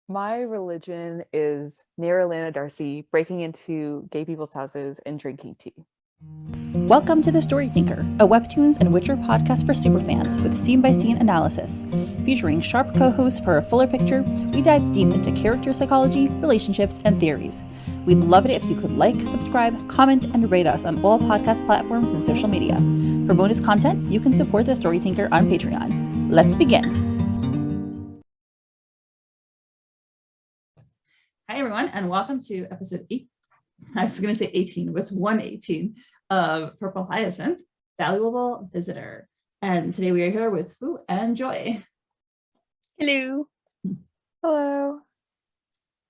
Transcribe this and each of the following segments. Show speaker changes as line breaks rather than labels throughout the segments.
My religion is Neyra Elana Darcy, breaking into gay people's houses and drinking tea.
Welcome to The Story Thinker, a Webtoons and Witcher podcast for superfans with scene-by-scene analysis. Featuring sharp co-hosts for a fuller picture, we dive deep into character psychology, relationships, and theories. We'd love it if you could like, subscribe, comment, and rate us on all podcast platforms and social media. For bonus content, you can support The Story Thinker on Patreon. Let's begin. Hi, everyone, and welcome to episode 8. I was going to say 18, but it's 118 of Purple Hyacinth, Valuable Visitor. And today we are here with Fwoot and Joy.
Hello.
Hello.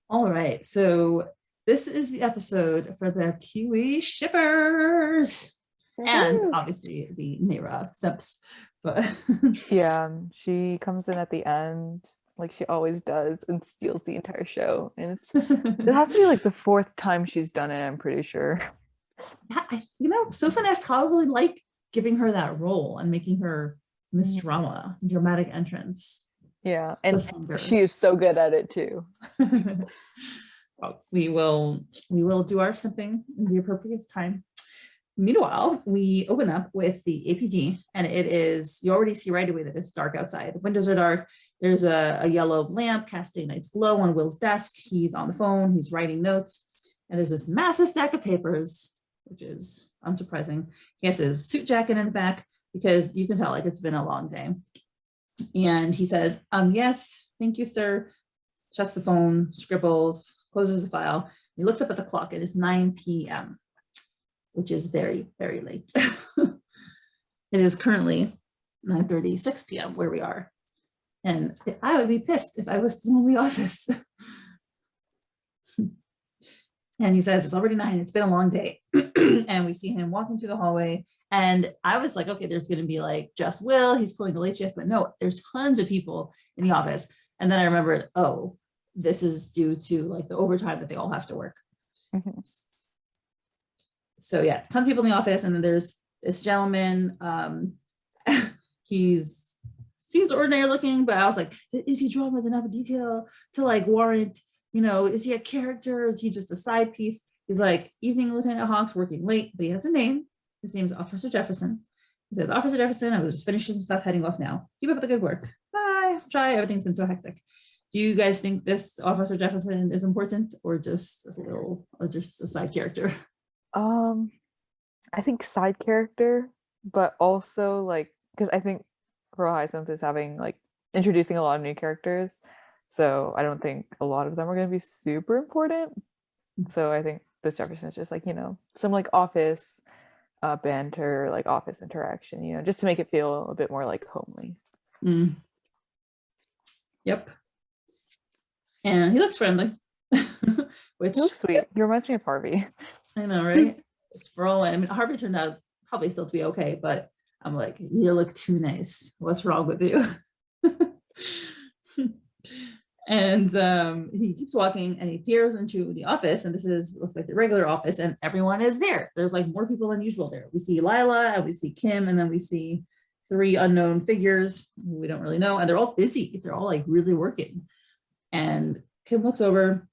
All right, so this is the episode for the Kiwi shippers. And obviously the Neyra simps. But
yeah, she comes in at the end, like she always does, and steals the entire show. And it has to be like the 4th time she's done it, I'm pretty sure.
Yeah, Stefan F probably like giving her that role and making her Miss Drama, dramatic entrance.
Yeah, and she is so good at it too.
Well, we will do our simping in the appropriate time. Meanwhile, we open up with the APD, and it is, you already see right away that it's dark outside. The windows are dark. There's a yellow lamp casting a nice glow on Will's desk. He's on the phone, he's writing notes, and there's this massive stack of papers, which is unsurprising. He has his suit jacket in the back because you can tell like it's been a long day. And he says, yes, thank you, sir. Shuts the phone, scribbles, closes the file. He looks up at the clock. It is 9 p.m., which is very, very late. It is currently 9:36 p.m. where we are. And I would be pissed if I was still in the office. And he says, it's already 9, it's been a long day. And we see him walking through the hallway. And I was like, okay, there's going to be like just Will, he's pulling the late shift, but no, there's tons of people in the office. And then I remembered, oh, this is due to like the overtime that they all have to work.
Mm-hmm.
So yeah, a ton of people in the office. And then there's this gentleman, he seems ordinary looking, but I was like, is he drawn with enough detail to like warrant, is he a character? Is he just a side piece? He's like, evening, Lieutenant Hawks, working late, but he has a name. His name is Officer Jefferson. He says, Officer Jefferson, I was just finishing some stuff, heading off now. Keep up the good work. Bye. Try. Everything's been so hectic. Do you guys think this Officer Jefferson is important, or just a side character?
I think side character, but also like, because I think Purple Hyacinth is introducing a lot of new characters, so I don't think a lot of them are going to be super important. So I think this Jefferson is just like, some like office banter, like office interaction, just to make it feel a bit more like homely.
Yep. And he looks friendly. Which
he looks sweet. He reminds me of Harvey.
I know, right? It's for all. I mean, Harvey turned out probably still to be okay, but I'm like, you look too nice. What's wrong with you? And he keeps walking, and he peers into the office, and looks like the regular office, and everyone is there. There's like more people than usual there. We see Lila, and we see Kim, and then we see 3 unknown figures who we don't really know, and they're all busy. They're all like really working. And Kim looks over,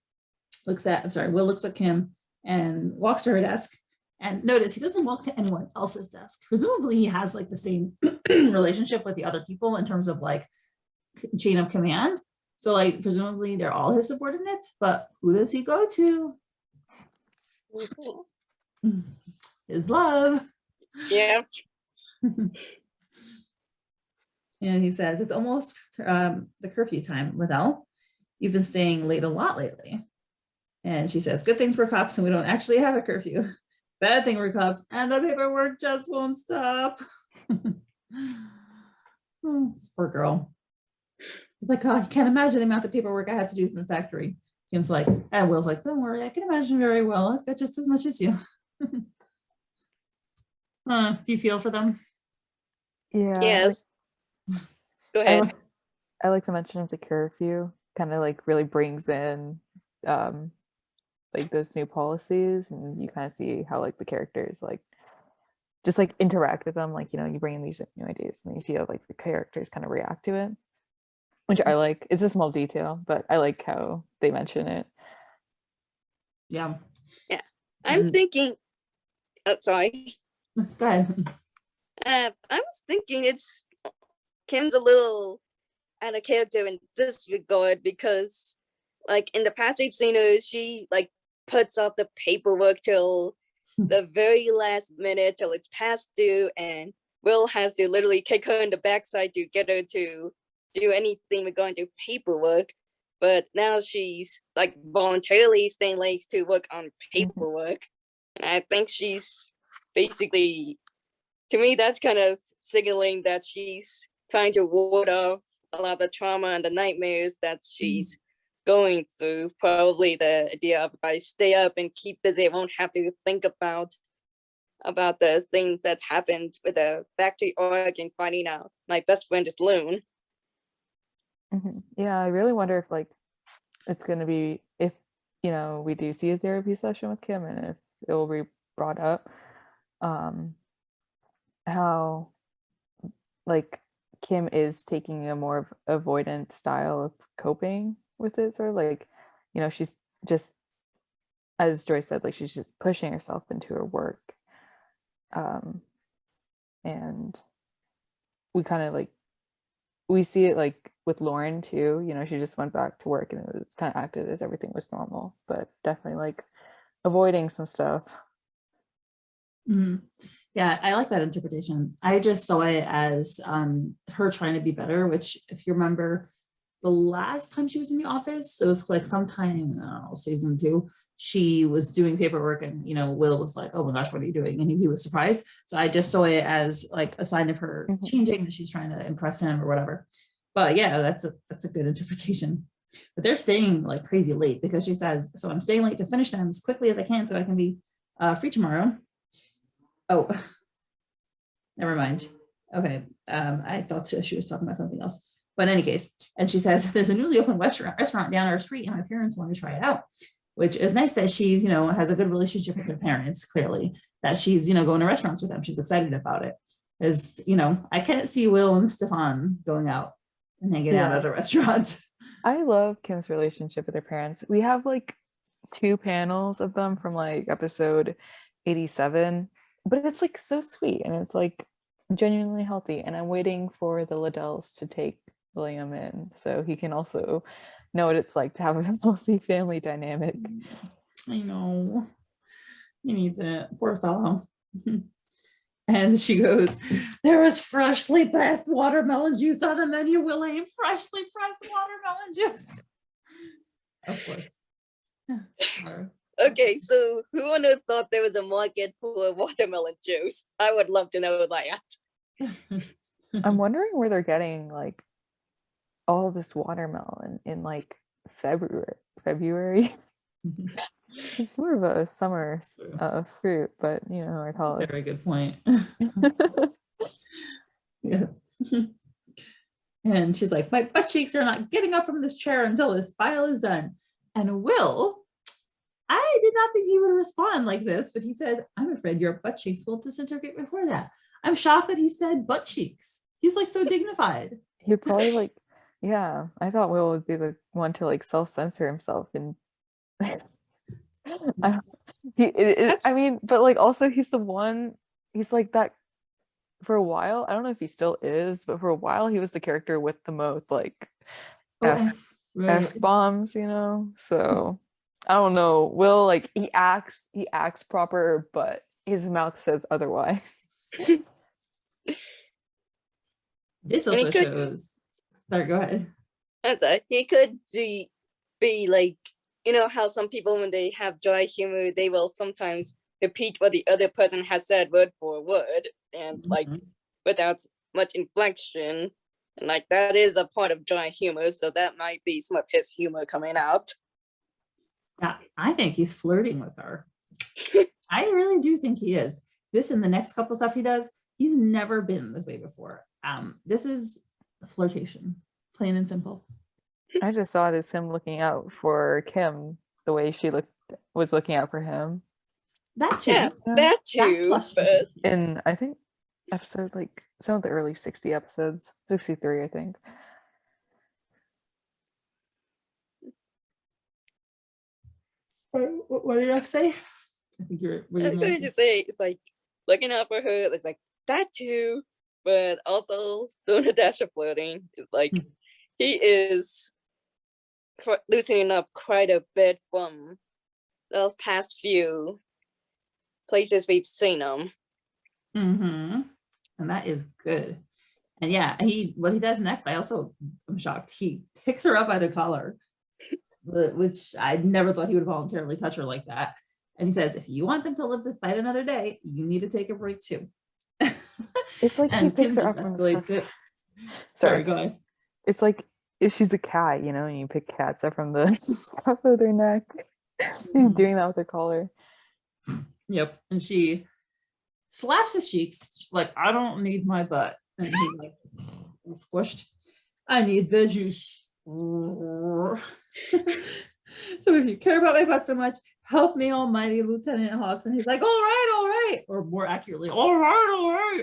Will looks at Kim and walks to her desk. And notice he doesn't walk to anyone else's desk. Presumably he has like the same relationship with the other people in terms of like chain of command. So like presumably they're all his subordinates, but who does he go to? His love.
Yep.
And he says, it's almost the curfew time, Liddell. You've been staying late a lot lately. And she says, good things we're cops and we don't actually have a curfew. Bad thing we're cops and the paperwork just won't stop. This poor girl. Like, oh, you can't imagine the amount of paperwork I had to do from the factory. Kim's like, and Will's like, don't worry, I can imagine very well. I've got just as much as you. Do you feel for them?
Yeah.
Yes. Go ahead.
I like the mention of the curfew. Kind of like really brings in like those new policies, and you kind of see how like the characters like just like interact with them. Like, you bring in these new ideas, and then you see how like the characters kind of react to it. which I like. It's a small detail, but I like how they mention it.
Yeah.
I'm thinking. Oh, sorry.
Go ahead.
I was thinking it's Kim's a little out of character in this regard because, like, in the past we've seen her, she like puts off the paperwork till the very last minute till it's past due, and Will has to literally kick her in the backside to get her to do anything regarding to paperwork. But now she's like voluntarily staying late to work on paperwork. And I think she's basically, to me, that's kind of signaling that she's trying to ward off a lot of the trauma and the nightmares that she's going through. Probably the idea of, if I stay up and keep busy, I won't have to think about the things that happened with the factory org and finding out my best friend is Loon.
Yeah, I really wonder if like it's gonna be, if we do see a therapy session with Kim, and if it will be brought up how like Kim is taking a more avoidant style of coping with it, sort of like, she's just, as Joy said, like she's just pushing herself into her work, and we kind of like, we see it like with Lauren too. She just went back to work and it was kind of acted as everything was normal, but definitely like avoiding some stuff.
Yeah, I like that interpretation. I just saw it as her trying to be better, which, if you remember, the last time she was in the office, it was like sometime, season 2, she was doing paperwork, and Will was like, oh my gosh, what are you doing? And he was surprised. So I just saw it as like a sign of her changing, that she's trying to impress him or whatever. But yeah, that's a good interpretation. But they're staying like crazy late, because she says, so I'm staying late to finish them as quickly as I can so I can be free tomorrow. Oh, never mind. Okay, I thought she was talking about something else. But in any case, and she says, there's a newly opened restaurant down our street and my parents want to try it out, which is nice that she, has a good relationship with her parents, clearly, that she's, going to restaurants with them. She's excited about it. As, I can't see Will and Stefan going out and hanging out at a restaurant.
I love Kim's relationship with her parents. We have like 2 panels of them from like episode 87, but it's like so sweet and it's like genuinely healthy. And I'm waiting for the Liddells to take William in so he can also know what it's like to have a healthy family dynamic.
I know. He needs it. Poor fellow. And she goes, there is freshly pressed watermelon juice on the menu, William. Freshly pressed watermelon juice. Of course.
Okay, so who would have thought there was a market for watermelon juice? I would love to know that.
I'm wondering where they're getting like all this watermelon in like February. It's more of a summer fruit, but I call it.
Very good point. Yeah. And she's like, my butt cheeks are not getting up from this chair until this file is done. And Will, I did not think he would respond like this, but he said, I'm afraid your butt cheeks will disintegrate before that. I'm shocked that he said butt cheeks. He's like so dignified.
He'd probably like, yeah, I thought Will would be the one to like self-censor himself and I mean, but like also he's the one, he's like that for a while. I don't know if he still is, but for a while he was the character with the most like F-bombs, so I don't know. Will, like, he acts proper, but his mouth says otherwise.
This also shows. Sorry, go ahead.
I'm sorry. He could be like, how some people, when they have dry humor, they will sometimes repeat what the other person has said word for word, and like without much inflection. And like that is a part of dry humor, so that might be some of his humor coming out.
Yeah, I think he's flirting with her. I really do think he is. This and the next couple stuff he does, he's never been this way before. This is flirtation, plain and simple.
I just saw it as him looking out for Kim the way she was looking out for him.
That too.
Yeah, that too.
In I think episodes like some of the early 60 episodes, 63, I think.
What did I say? I think you're
I'm going to say it's like looking out for her. It's like that too, but also doing a dash of flirting. It's like he is loosening up quite a bit from the past few places we've seen him.
And that is good. And yeah, what he does next, I'm shocked. He picks her up by the collar, which I never thought he would voluntarily touch her like that. And he says, if you want them to live to fight another day, you need to take a break too.
It's like he picks her up from the
Sorry, go ahead.
It's like if she's a cat, and you pick cats up from the scruff of their neck. He's doing that with her collar.
Yep. And she slaps his cheeks. She's like, I don't need my butt. And he's like, squished. I need the juice. So if you care about my butt so much, help me, almighty Lieutenant Hawks. And he's like, all right. Or more accurately, all right.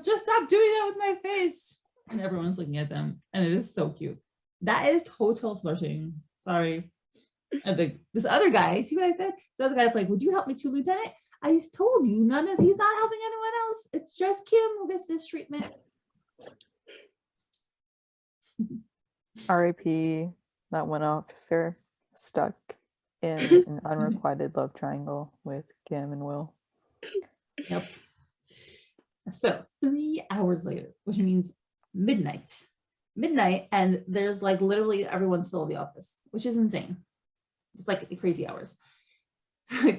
Just stop doing that with my face. And everyone's looking at them. And it is so cute. That is total flirting. Sorry. And this other guy, see what I said? This other guy's like, would you help me too, Lieutenant? I told you, he's not helping anyone else. It's just Kim who gets this treatment.
R.I.P. that one officer stuck in an unrequited love triangle with Kim and Will.
Yep. So 3 hours later, which means midnight, and there's like literally everyone still in the office, which is insane. It's like crazy hours.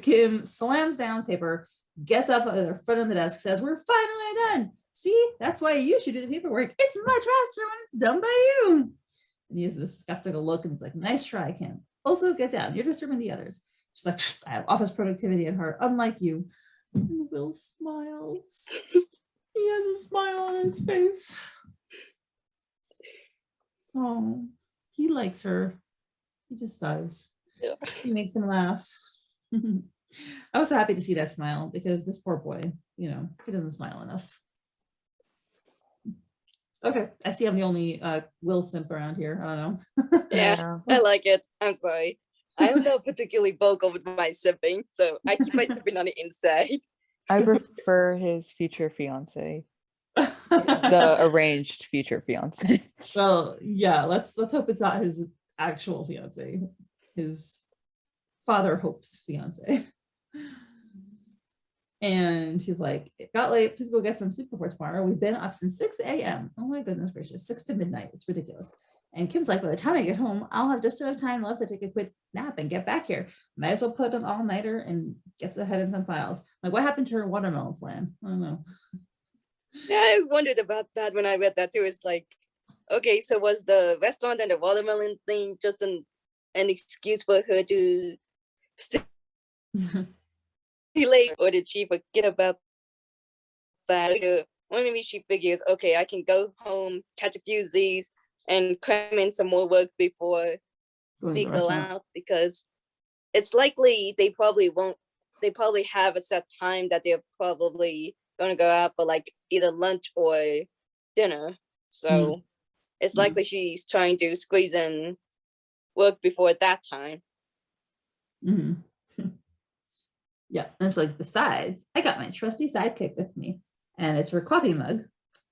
Kim slams down paper, gets up at the front of the desk, says, we're finally done. See, that's why you should do the paperwork. It's much faster when it's done by you. And he has this skeptical look and he's like, nice try, Kim. Also, get down. You're disturbing the others. She's like, I have office productivity in her, unlike you. And Will smiles. He has a smile on his face. Oh, he likes her. He just does.
Yeah.
He makes him laugh. I was so happy to see that smile because this poor boy, he doesn't smile enough. Okay, I see I'm the only Will simp around here. I don't know.
Yeah, I like it. I'm sorry. I'm not particularly vocal with my sipping, so I keep my sipping on the inside.
I prefer his future fiance. The arranged future fiance.
Well, yeah, let's hope it's not his actual fiance. His father Hope's fiance. And he's like, it got late, please go get some sleep before tomorrow. We've been up since 6 a.m. Oh my goodness gracious, 6 to midnight. It's ridiculous. And Kim's like, by the time I get home, I'll have just enough time left to take a quick nap and get back here. Might as well put an all-nighter and get ahead in some files. Like, what happened to her watermelon plan? I don't know.
Yeah, I wondered about that when I read that too. It's like, okay, so was the restaurant and the watermelon thing just an excuse for her to stay late, or did she forget about that? Or maybe she figures, okay, I can go home, catch a few Z's, and cram in some more work before we go out, because it's likely they probably have a set time that they're probably going to go out for, like either lunch or dinner. So it's likely she's trying to squeeze in work before that time.
Yeah, and it's like, besides, I got my trusty sidekick with me, and it's her coffee mug,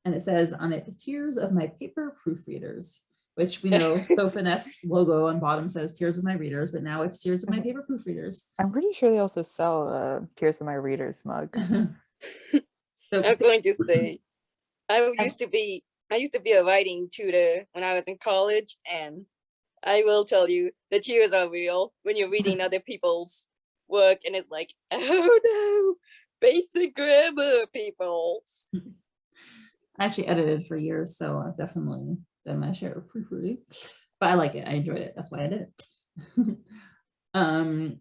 and it says on it, tears of my paper proofreaders, which we know Stefan F's logo on bottom says tears of my readers, but now it's tears of my paper proofreaders.
I'm pretty sure they also sell tears of my readers mug.
So
I'm going to say, I used to be a writing tutor when I was in college, and I will tell you, the tears are real when you're reading other people's work, and it's like, oh no, basic grammar, people.
I actually edited for years, so I've definitely done my share of proofreading, but I like it. I enjoyed it. That's why I did it. And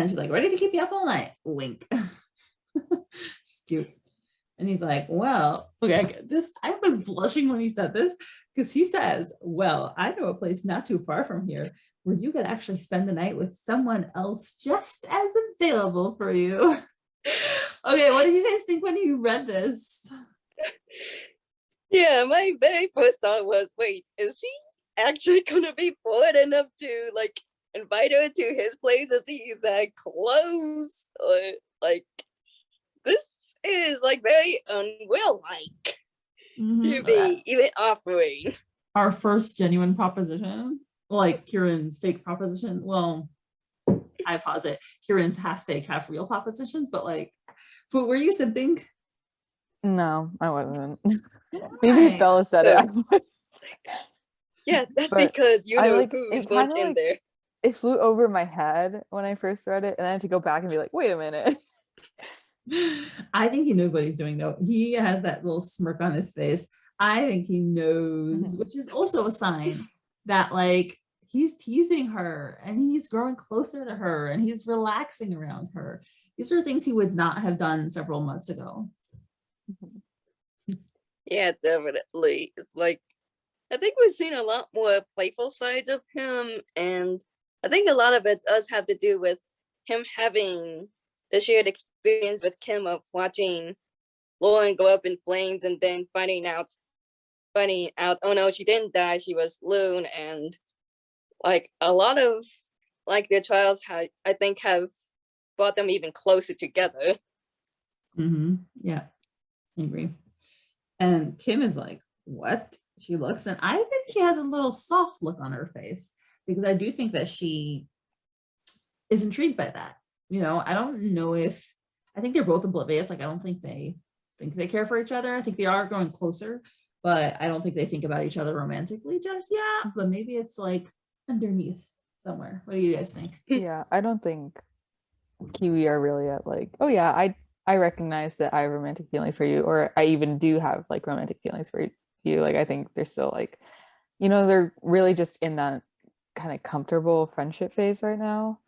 she's like, ready to keep you up all night. Wink. She's cute. And he's like, well, okay, I was blushing when he said this, because he says, well, I know a place not too far from here where you could actually spend the night with someone else just as available for you. Okay, what did you guys think when you read this?
Yeah, my very first thought was, wait, is he actually gonna be bored enough to like invite her to his place? Is he that close? Or like this is like very unwill-like to be even offering.
Our first genuine proposition, like Kieran's fake proposition. Well, I posit Kieran's half fake, half real propositions, but like, Fwoot, were you simping?
No, I wasn't. Maybe Bella said it.
Yeah, that's
But
because you
I
know
like
who's
it.
going
Kind of
in
like
there.
it flew over my head when I first read it, and I had to go back and be like, "Wait a minute."
I think he knows what he's doing though. He has that little smirk on his face. I think he knows, which is also a sign that like he's teasing her and he's growing closer to her and he's relaxing around her. These are things he would not have done several months ago.
Yeah, definitely. It's like I think we've seen a lot more playful sides of him, and I think a lot of it does have to do with him having the shared experience with Kim of watching Lauren go up in flames and then finding out, oh no, she didn't die, she was Loon, and like a lot of like their trials I think have brought them even closer together.
Yeah, I agree. And Kim is like, what? She looks, and I think she has a little soft look on her face because I do think that she is intrigued by that. You know, I don't know if I think they're both oblivious. Like, I don't think they care for each other. I think they are growing closer, but I don't think they think about each other romantically just yet. But maybe it's like underneath somewhere. What do you guys think?
Yeah, I don't think Kiwi are really at like, oh yeah, I recognize that I have romantic feelings for you, or I even do have like romantic feelings for you. Like, I think they're still like, you know, they're really just in that kind of comfortable friendship phase right now.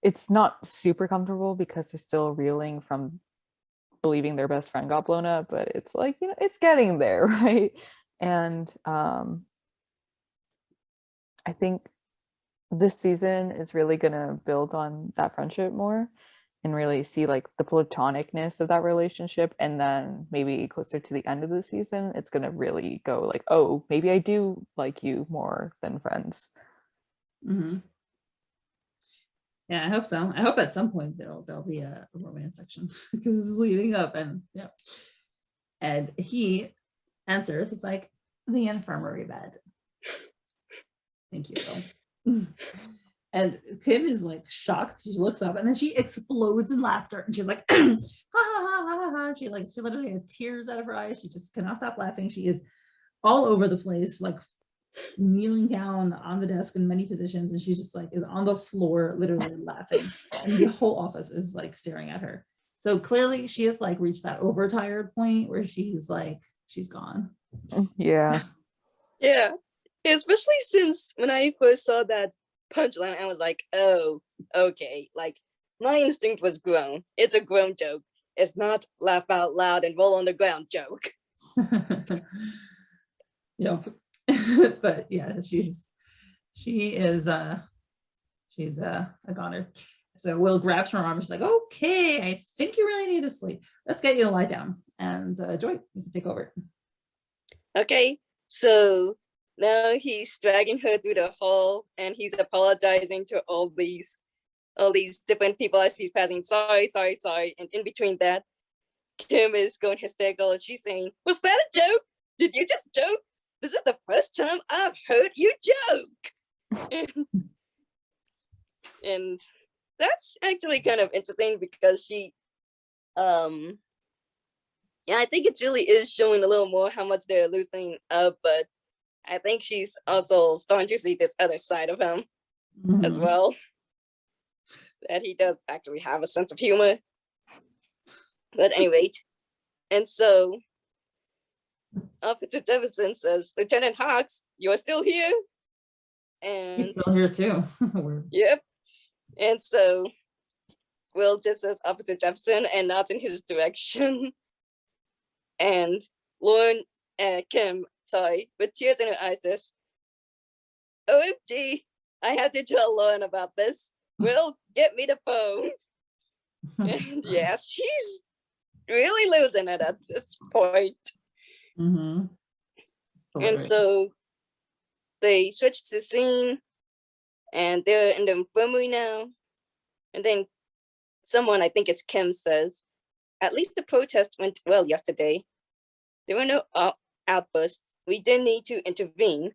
It's not super comfortable because they're still reeling from believing their best friend got blown up, but it's like, you know, it's getting there, right? And I think this season is really gonna build on that friendship more and really see like the platonicness of that relationship, and then maybe closer to the end of the season it's gonna really go like, oh, maybe I do like you more than friends.
Yeah, I hope so. I hope at some point there'll be a romance section because it's leading up, and yeah. And he answers, it's like the infirmary bed. Thank you. And Kim is like shocked. She looks up and then she explodes in laughter, and she's like, ha ha ha ha ha. She literally had tears out of her eyes. She just cannot stop laughing. She is all over the place, like kneeling down on the desk in many positions, and she just like is on the floor literally laughing, and the whole office is like staring at her. So clearly she has like reached that overtired point where she's like, she's gone.
Yeah.
Yeah, especially since when I first saw that punchline, I was like, oh, okay, like my instinct was grown. It's a grown joke. It's not laugh out loud and roll on the ground joke.
Yep. But yeah, she is a goner. So Will grabs her arm. She's like, okay, I think you really need to sleep. Let's get you to lie down. And Joy, you can take over.
Okay, so now he's dragging her through the hall and he's apologizing to all these different people as he's passing. Sorry. And in between that, Kim is going hysterical and she's saying, was that a joke? Did you just joke? This is the first time I've heard you joke. And that's actually kind of interesting because she, yeah, I think it really is showing a little more how much they're loosening up, but I think she's also starting to see this other side of him as well. That he does actually have a sense of humor. But anyway, and so Officer Jefferson says, Lieutenant Hawks, you're still here? And
he's still here too.
Yep. And so Will just says Officer Jefferson and nods in his direction. And Lauren, Kim, with tears in her eyes says, OMG, I have to tell Lauren about this. Will, get me the phone. And yeah, she's really losing it at this point. And so they switched the scene and they're in the infirmary now. And then someone, I think it's Kim, says, at least the protest went well yesterday. There were no outbursts. We didn't need to intervene.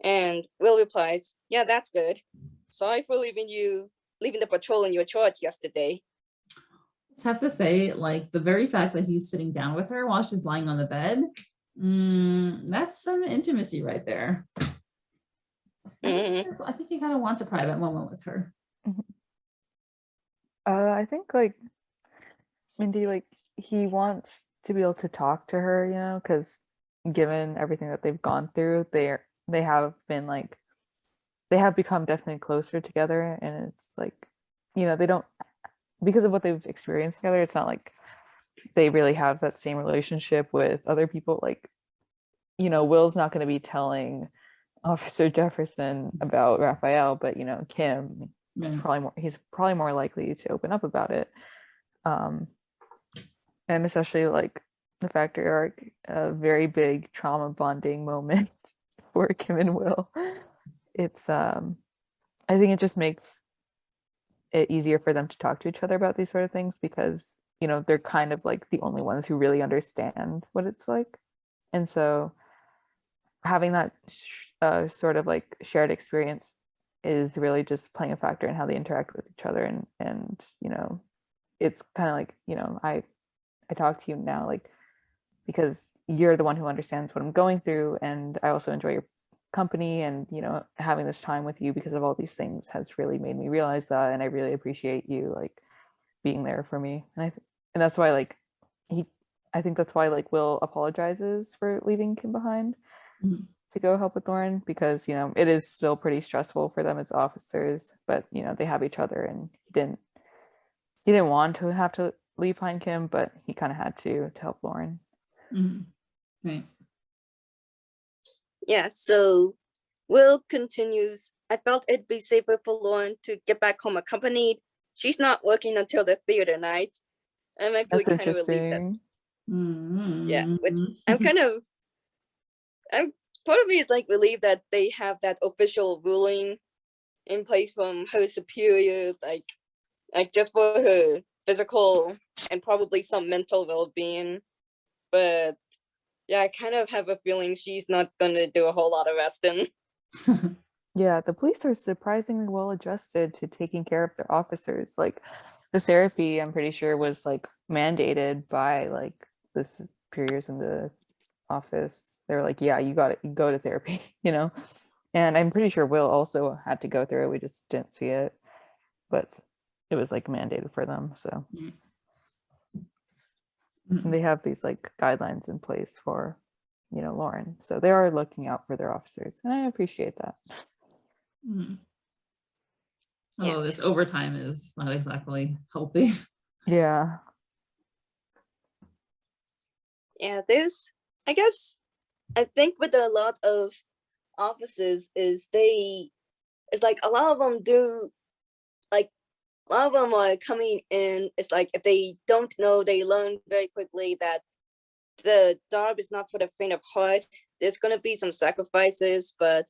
And Will replies, yeah, that's good. Sorry for leaving the patrol in your charge yesterday.
I just have to say, like, the very fact that he's sitting down with her while she's lying on the bed, that's some intimacy right there. I think he kind of wants a private moment with her.
I think like Mindy, like he wants to be able to talk to her, you know, because given everything that they've gone through, they have become definitely closer together, and it's like, you know, they don't, because of what they've experienced together, it's not like they really have that same relationship with other people. Like, you know, Will's not going to be telling Officer Jefferson about Raphael, but you know, Kim, he's probably more likely to open up about it. And especially like the factory arc, a very big trauma bonding moment for Kim and Will. It's I think it just makes it easier for them to talk to each other about these sort of things, because you know, they're kind of like the only ones who really understand what it's like. And so having that sort of like shared experience is really just playing a factor in how they interact with each other. And you know, it's kind of like, you know, I talk to you now like because you're the one who understands what I'm going through, and I also enjoy your company, and you know, having this time with you because of all these things has really made me realize that, and I really appreciate you like being there for me. And that's why like I think that's why like Will apologizes for leaving Kim behind to go help with Lauren, because you know, it is still pretty stressful for them as officers, but you know, they have each other, and he didn't want to have to leave behind Kim, but he kind of had to help Lauren.
Right.
Yeah, so Will continues, I felt it'd be safer for Lauren to get back home accompanied. She's not working until the theater night. I'm actually kind of relieved that, yeah, which I'm part of me is like relieved that they have that official ruling in place from her superior, like just for her physical and probably some mental well-being. But yeah, I kind of have a feeling she's not gonna do a whole lot of resting.
Yeah, the police are surprisingly well adjusted to taking care of their officers. Like the therapy, I'm pretty sure, was like mandated by like the superiors in the office. They were like, yeah, you got it, you go to therapy, you know. And I'm pretty sure Will also had to go through it. We just didn't see it, but it was like mandated for them. So and they have these like guidelines in place for, you know, Lauren. So they are looking out for their officers, and I appreciate that.
Although this overtime is not exactly healthy.
Yeah.
Yeah, there's, I guess, I think with a lot of officers is it's like a lot of them do, like a lot of them are coming in, it's like if they don't know, they learn very quickly that the job is not for the faint of heart. There's going to be some sacrifices, but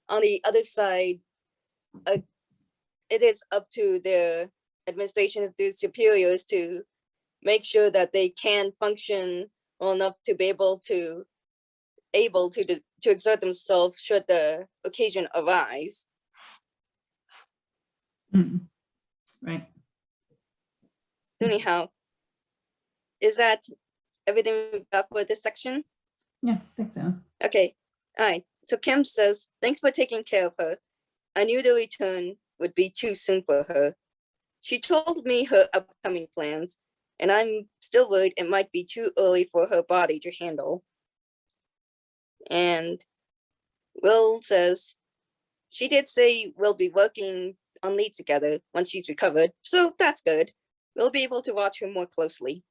on the other side, it is up to their administration, their superiors, to make sure that they can function well enough to be able to exert themselves should the occasion arise.
Right.
So anyhow, is that everything we've got for this section?
Yeah, I think so.
Okay. All right. So Kim says, thanks for taking care of her. I knew the return would be too soon for her. She told me her upcoming plans, and I'm still worried it might be too early for her body to handle. And Will says, she did say we'll be working on lead together once she's recovered, so that's good. We'll be able to watch her more closely.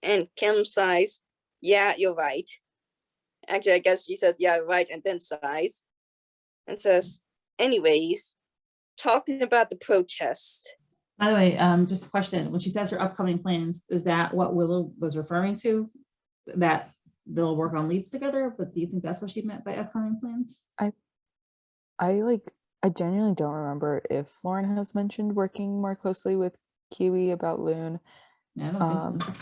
And Kim sighs, yeah, you're right. Actually, I guess she says, yeah, right, and then sighs. And says, anyways, talking about the protest.
By the way, just a question. When she says her upcoming plans, is that what Willow was referring to? That they'll work on leads together, but do you think that's what she meant by upcoming plans?
I genuinely don't remember if Lauren has mentioned working more closely with Kiwi about Loon.
Yeah, I don't think so.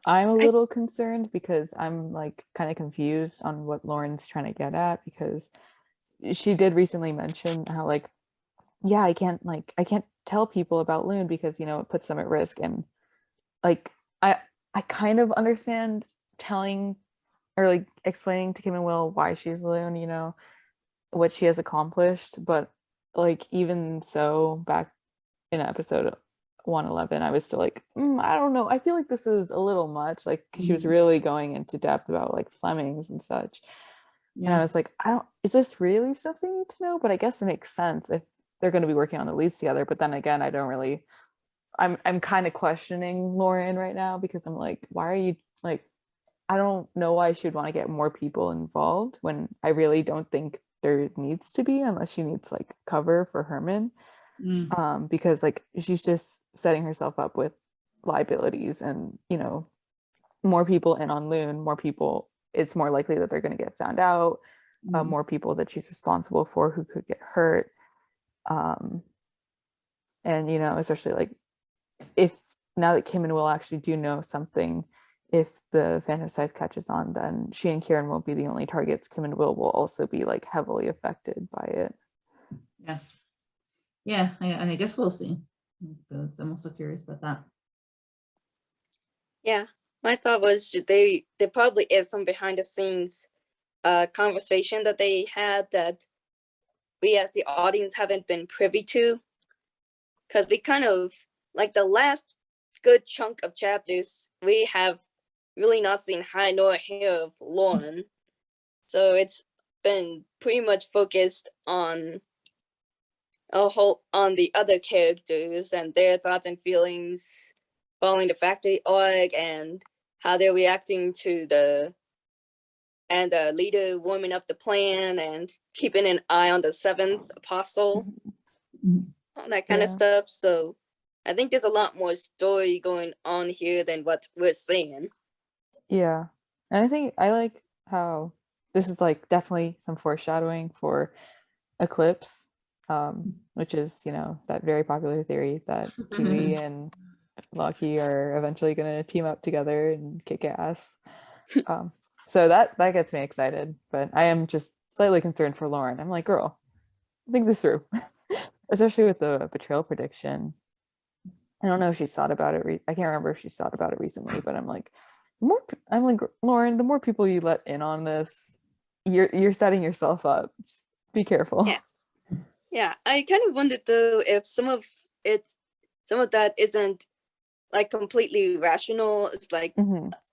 I'm a little concerned because I'm like kind of confused on what Lauren's trying to get at, because she did recently mention how like, yeah, I can't tell people about Loon because, you know, it puts them at risk. And like I kind of understand telling or like explaining to Kim and Will why she's Loon, you know, what she has accomplished, but like even so, back in episode 111, I was still like, I don't know, I feel like this is a little much, like she was really going into depth about like Flemings and such. And I was like, is this really stuff they need to know? But I guess it makes sense if they're going to be working on the leads together. But then again, I'm kind of questioning Lauren right now, because I'm like, why are you like, I don't know why she would want to get more people involved when I really don't think there needs to be, unless she needs like cover for Herman. Because like she's just setting herself up with liabilities, and you know, more people in on Loon, more people, it's more likely that they're going to get found out, more people that she's responsible for who could get hurt. And you know, especially like if now that Kim and Will actually do know something, if the Phantom Scythe catches on, then she and Kieran won't be the only targets. Kim and Will also be like heavily affected by it.
Yes. Yeah, I guess we'll see. I'm also curious about that.
Yeah, my thought was there probably is some behind the scenes conversation that they had that we as the audience haven't been privy to, because we kind of like the last good chunk of chapters we have really not seen high nor hair of Lauren, so it's been pretty much focused on the other characters and their thoughts and feelings following the factory arc, and how they're reacting to the leader warming up the plan and keeping an eye on the seventh apostle, all that kind of stuff. So I think there's a lot more story going on here than what we're seeing.
Yeah, and I think I like how this is like definitely some foreshadowing for Eclipse, which is, you know, that very popular theory that Kiwi and Loki are eventually going to team up together and kick ass. So that gets me excited, but I am just slightly concerned for Lauren. I'm like, girl, think this through. Especially with the betrayal prediction. I don't know if she's thought about it. I can't remember if she's thought about it recently, but I'm like, Lauren, the more people you let in on this, you're setting yourself up. Just be careful.
Yeah, I kind of wondered though if some of that isn't like completely rational. It's like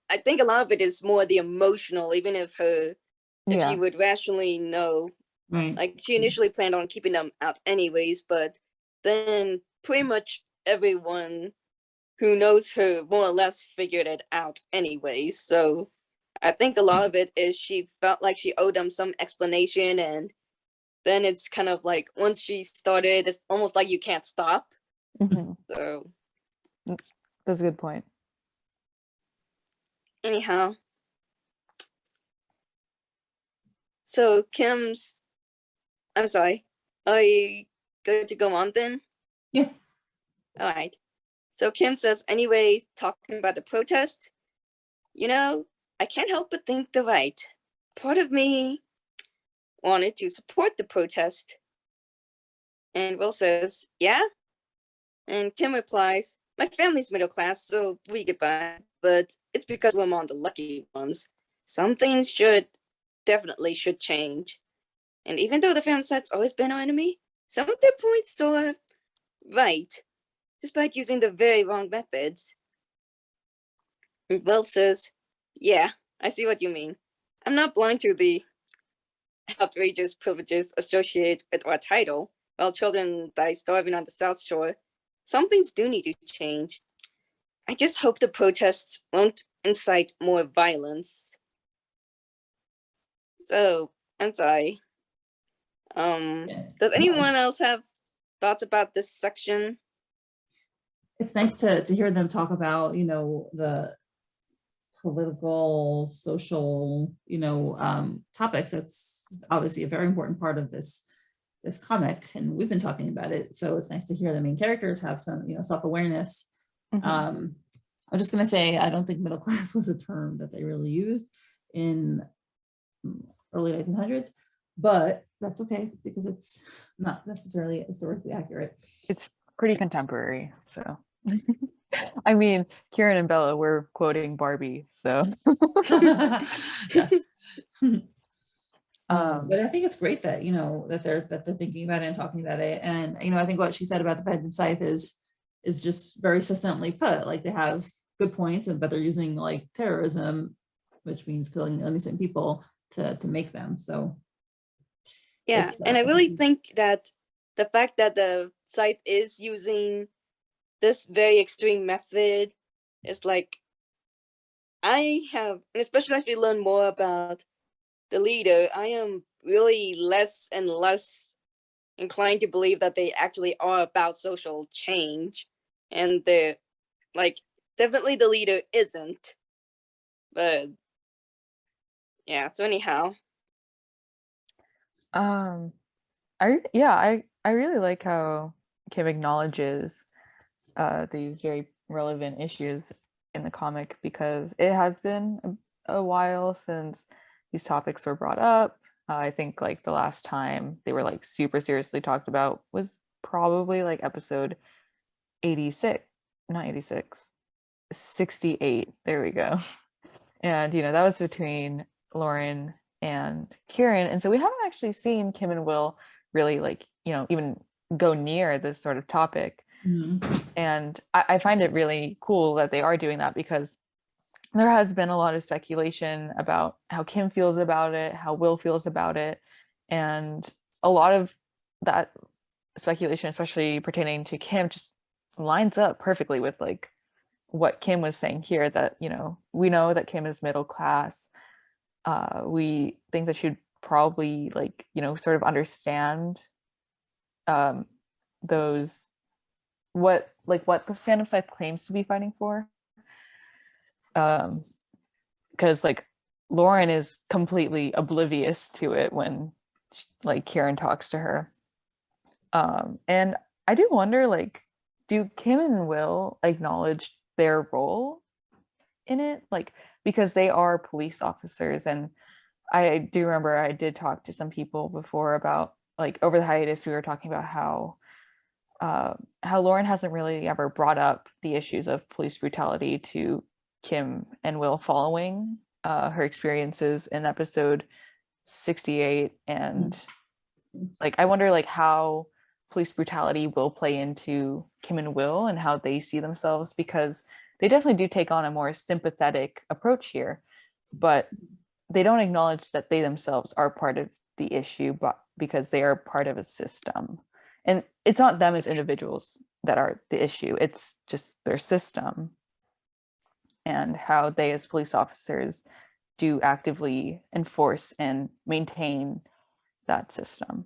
I think a lot of it is more the emotional, even if she would rationally know.
Right.
Like she initially planned on keeping them out anyways, but then pretty much everyone who knows her more or less figured it out anyways. So I think a lot of it is she felt like she owed them some explanation, and then it's kind of like once she started, it's almost like you can't stop. So
that's a good point.
Anyhow, so I'm sorry, are you good to go on then?
Yeah.
All right. So Kim says, anyway, talking about the protest, you know, I can't help but think they're right. Part of me wanted to support the protest. And Will says, yeah? And Kim replies, my family's middle class, so we get by, but it's because we're among the lucky ones. Some things definitely should change. And even though the Phantom Scythe's always been our enemy, some of their points are right, despite using the very wrong methods. And Will says, yeah, I see what you mean. I'm not blind to the outrageous privileges associated with our title. While children die starving on the South Shore, some things do need to change. I just hope the protests won't incite more violence. So, I'm sorry. Does anyone else have thoughts about this section?
It's nice to hear them talk about, you know, the political, social, topics. That's obviously a very important part of this comic, and we've been talking about it. So it's nice to hear the main characters have some, self-awareness. I'm just going to say, I don't think middle class was a term that they really used in early 1900s, but that's okay because it's not necessarily historically accurate.
It's pretty contemporary, so. I mean, Kieran and Bella were quoting Barbie, so.
Yes.
Um,
But I think it's great that that they're thinking about it and talking about it, and I think what she said about the Phantom Scythe is just very succinctly put. Like, they have good points, but they're using like terrorism, which means killing innocent people, to make them. So
Yeah, and I really think that the fact that the scythe is using this very extreme method is like, I have, especially as we learn more about the leader, I am really less and less inclined to believe that they actually are about social change, and they're like, definitely the leader isn't, but yeah. So anyhow,
I really like how Kim acknowledges these very relevant issues in the comic, because it has been a while since these topics were brought up. I think like the last time they were like super seriously talked about was probably like episode 86, not 86, 68. There we go. And that was between Lauren and Kieran. And so we haven't actually seen Kim and Will really like, even go near this sort of topic. And I find it really cool that they are doing that, because there has been a lot of speculation about how Kim feels about it, how Will feels about it. And a lot of that speculation, especially pertaining to Kim, just lines up perfectly with like what Kim was saying here, that, we know that Kim is middle class. We think that she'd probably like, sort of understand those, what the Phantom Scythe claims to be fighting for. Because like Lauren is completely oblivious to it when like Kieran talks to her. And I do wonder, like, do Kim and Will acknowledge their role in it? Like, because they are police officers, and I do remember I did talk to some people before about, like, over the hiatus, we were talking about how Lauren hasn't really ever brought up the issues of police brutality to Kim and Will following her experiences in episode 68. And like, I wonder like how police brutality will play into Kim and Will and how they see themselves, because they definitely do take on a more sympathetic approach here, but they don't acknowledge that they themselves are part of the issue, but because they are part of a system. And it's not them as individuals that are the issue, it's just their system, and how they as police officers do actively enforce and maintain that system.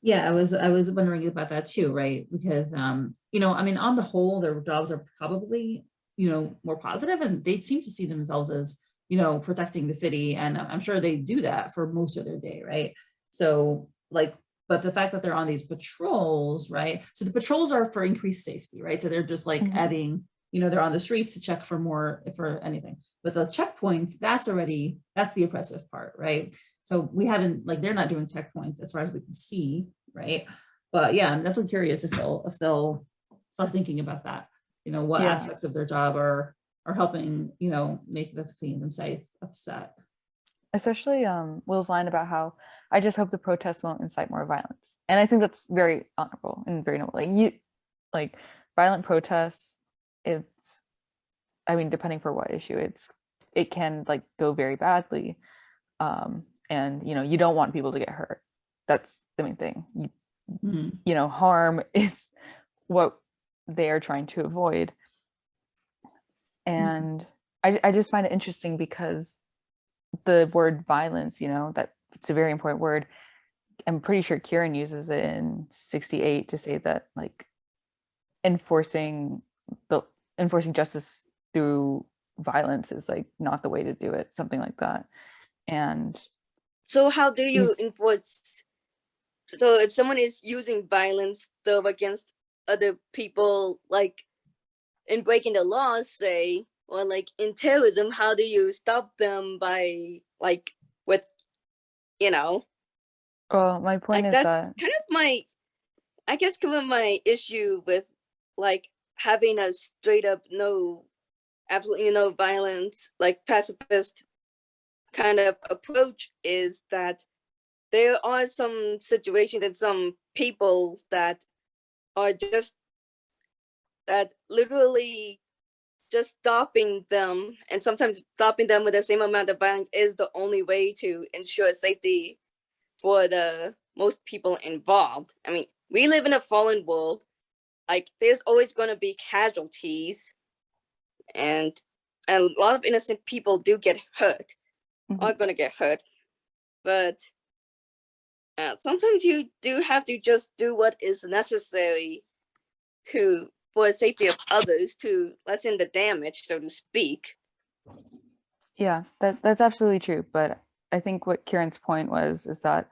Yeah, I was wondering about that too, right? Because on the whole, their jobs are probably more positive, and they seem to see themselves as protecting the city, and I'm sure they do that for most of their day, right? So like, but the fact that they're on these patrols, right? So the patrols are for increased safety, right? So they're just like adding, they're on the streets to check for anything. But the checkpoints, that's the oppressive part, right? So we haven't, like, they're not doing checkpoints as far as we can see, right? But yeah, I'm definitely curious if they'll start thinking about that. What aspects of their job are helping, make the Phantom Scythe upset.
Especially Will's line about how, I just hope the protests won't incite more violence. And I think that's very honorable and very noble. Like violent protests, depending for what issue, it can like go very badly. And you don't want people to get hurt. That's the main thing. Harm is what they are trying to avoid. And I just find it interesting because the word violence, that it's a very important word. I'm pretty sure Kieran uses it in 68 to say that like enforcing justice through violence is like not the way to do it, something like that. And
So how do you enforce? So if someone is using violence though against other people, like in breaking the laws, say, or like in terrorism, how do you stop them by like with, you know,
well, my point
like
is
that's
that
kind of my, I guess, kind of my issue with like having a straight up no, absolutely no violence, like pacifist kind of approach is that there are some situations and some people that are just that literally just stopping them, and sometimes stopping them with the same amount of violence is the only way to ensure safety for the most people involved. I mean, we live in a fallen world. Like, there's always going to be casualties, and a lot of innocent people do get hurt, are going to get hurt. But sometimes you do have to just do what is necessary to for the safety of others, to lessen the damage, so to speak.
yeah, that's absolutely true. But I think what Kieran's point was is that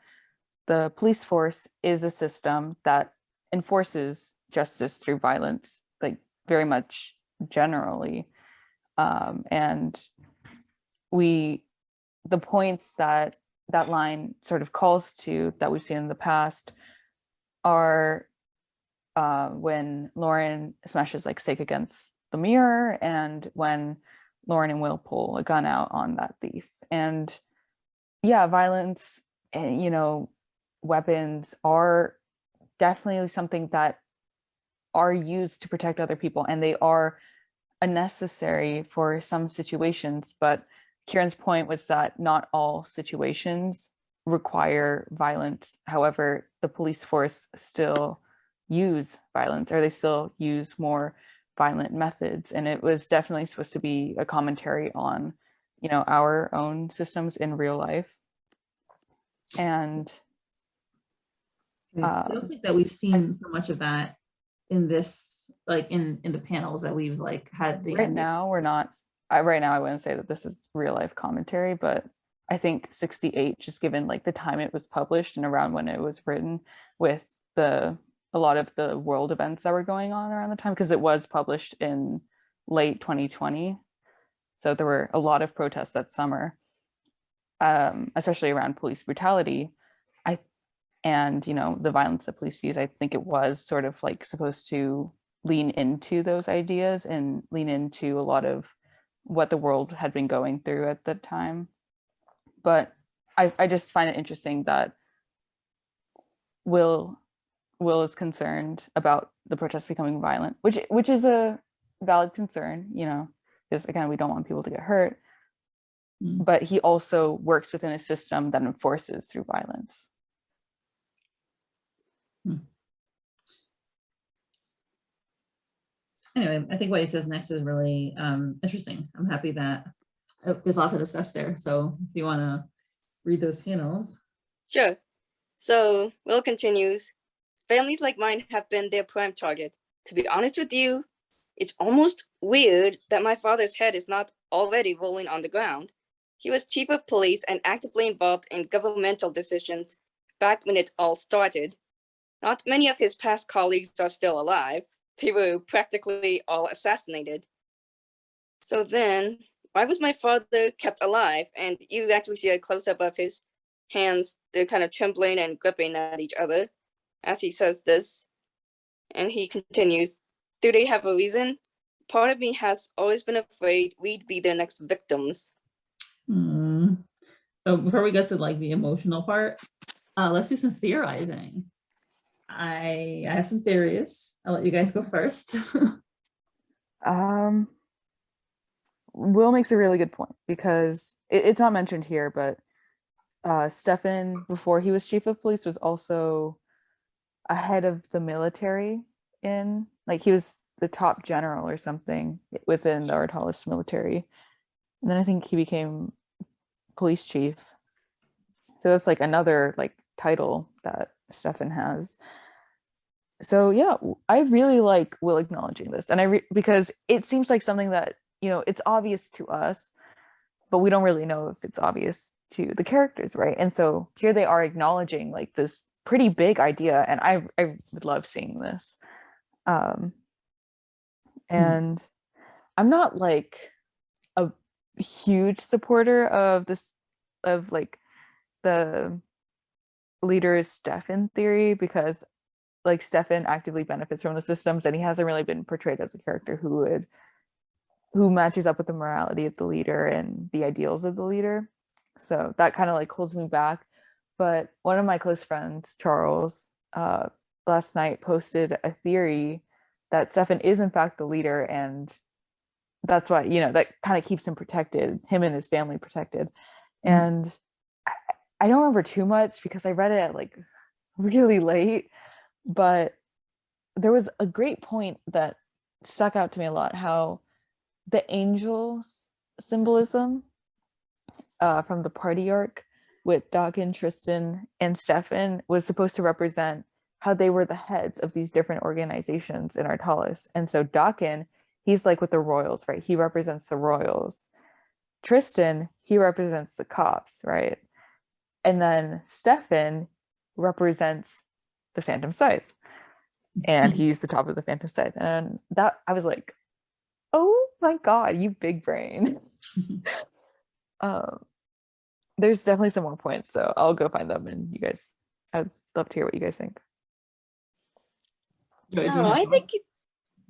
the police force is a system that enforces justice through violence, like very much generally. And the points that that line sort of calls to that we've seen in the past are when Lauren smashes like stake against the mirror, and when Lauren and Will pull a gun out on that thief. And yeah, violence, you know, weapons are definitely something that are used to protect other people, and they are unnecessary for some situations. But Kieran's point was that not all situations require violence. However, the police force still use violence, or they still use more violent methods. And it was definitely supposed to be a commentary on, you know, our own systems in real life. And
I don't think that we've seen so much of that in this, like in the panels that we've like had the
right now we're not, right now I wouldn't say that this is real life commentary, but I think 68, just given like the time it was published and around when it was written, with a lot of the world events that were going on around the time, because it was published in late 2020, so there were a lot of protests that summer, especially around police brutality. And, you know, the violence that police use, I think it was sort of like supposed to lean into those ideas and lean into a lot of what the world had been going through at the time. But I just find it interesting that Will is concerned about the protests becoming violent, which is a valid concern, you know, because again, we don't want people to get hurt. But he also works within a system that enforces through violence.
Anyway, I think what he says next is really interesting. I'm happy that there's a lot to discuss there. So if you want to read those panels.
Sure. So Will continues, families like mine have been their prime target. To be honest with you, it's almost weird that my father's head is not already rolling on the ground. He was chief of police and actively involved in governmental decisions back when it all started. Not many of his past colleagues are still alive. They were practically all assassinated. So then, why was my father kept alive? And you actually see a close-up of his hands, they're kind of trembling and gripping at each other as he says this. And he continues, do they have a reason? Part of me has always been afraid we'd be their next victims.
So before we get to like the emotional part, let's do some theorizing. I have some theories. I'll let you guys go first.
Will makes a really good point, because it's not mentioned here, but Stefan, before he was chief of police, was also a head of the military, in like he was the top general or something within the 𝗪𝗲𝗃 military, and then I think he became police chief. So that's like another like title that Stefan has. So yeah, I really like Will acknowledging this, and because it seems like something that, it's obvious to us, but we don't really know if it's obvious to the characters, right? And so here they are acknowledging like this pretty big idea, and I would love seeing this. And I'm not like a huge supporter of this, of like the leader's Stefan theory, because like Stefan actively benefits from the systems, and he hasn't really been portrayed as a character who matches up with the morality of the leader and the ideals of the leader. So that kind of like holds me back. But one of my close friends, Charles, last night posted a theory that Stefan is in fact the leader, and that's why, that kind of keeps him protected, him and his family protected. And I don't remember too much because I read it at like really late, but there was a great point that stuck out to me a lot, how the angels symbolism from the party arc with 𝗥𝗲𝗱𝗍, Tristan, and Stefan was supposed to represent how they were the heads of these different organizations in 𝗪𝗲𝗃. And so 𝗥𝗲𝗱, he's like with the royals, right? He represents the royals. Tristan, he represents the cops, right? And then Stefan represents the Phantom Scythe, and he's the top of the Phantom Scythe. And that, I was like, oh my god, you big brain. There's definitely some more points, so I'll go find them, and you guys, I'd love to hear what you guys think.
No, I think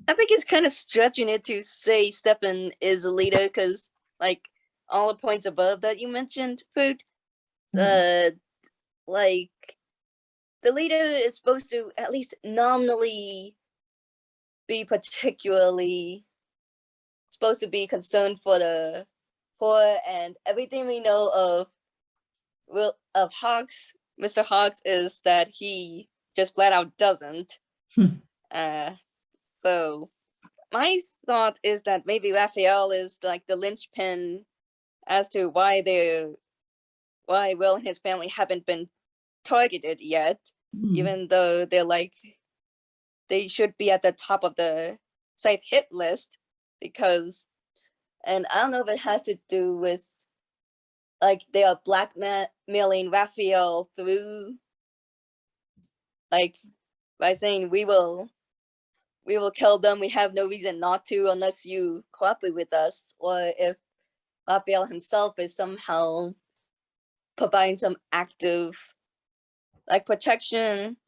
it's kind of stretching it to say Stefan is a leader, because like all the points above that you mentioned, Fwoot, like the leader is supposed to at least nominally be particularly supposed to be concerned for the poor, and everything we know of Mr. Hawks, is that he just flat out doesn't. So my thought is that maybe Raphael is like the linchpin as to why Will and his family haven't been targeted yet, even though they should be at the top of the Scythe hit list, because, and I don't know if it has to do with like they are blackmailing Raphael through, like, by saying we will kill them, we have no reason not to unless you cooperate with us, or if Raphael himself is somehow providing some active like protection.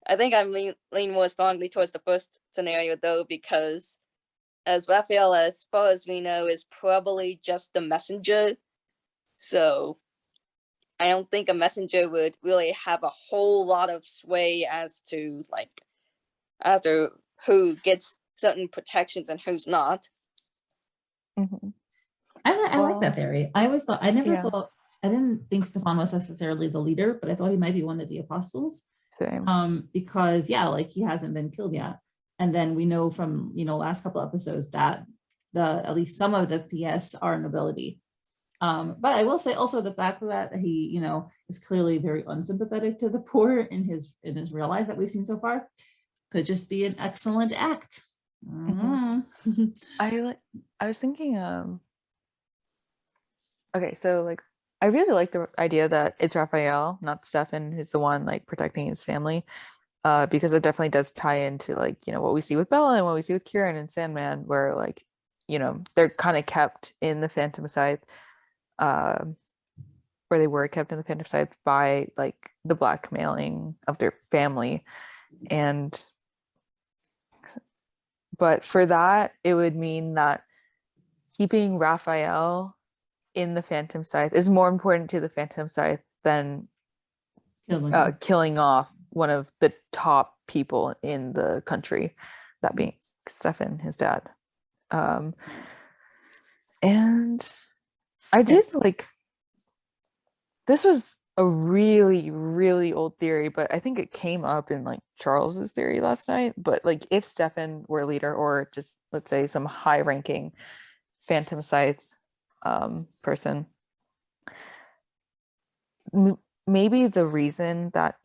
I think I'm leaning more strongly towards the first scenario though, because as Raphael, as far as we know, is probably just the messenger. So I don't think a messenger would really have a whole lot of sway as to who gets certain protections and who's not.
I like that theory. I always thought, I didn't think Stefan was necessarily the leader, but I thought he might be one of the apostles.
Same.
Because like he hasn't been killed yet. And then we know from, last couple episodes that at least some of the PS are nobility. But I will say also the fact that he, is clearly very unsympathetic to the poor in his real life that we've seen so far could just be an excellent act.
I was thinking, okay, so like I really like the idea that it's Raphael, not Stefan, who's the one like protecting his family, because it definitely does tie into like, what we see with Bella and what we see with Kieran and Sandman, where like, they're kind of kept in the Phantom Scythe, where they were kept in the Phantom Scythe by like the blackmailing of their family. But for that, it would mean that keeping Raphael in the Phantom Scythe is more important to the Phantom Scythe than killing off one of the top people in the country, that being Stefan, his dad. And I did like, this was a really, really old theory, but I think it came up in like Charles's theory last night. But like, if Stefan were a leader, or just let's say some high-ranking Phantom Scythe person, maybe the reason that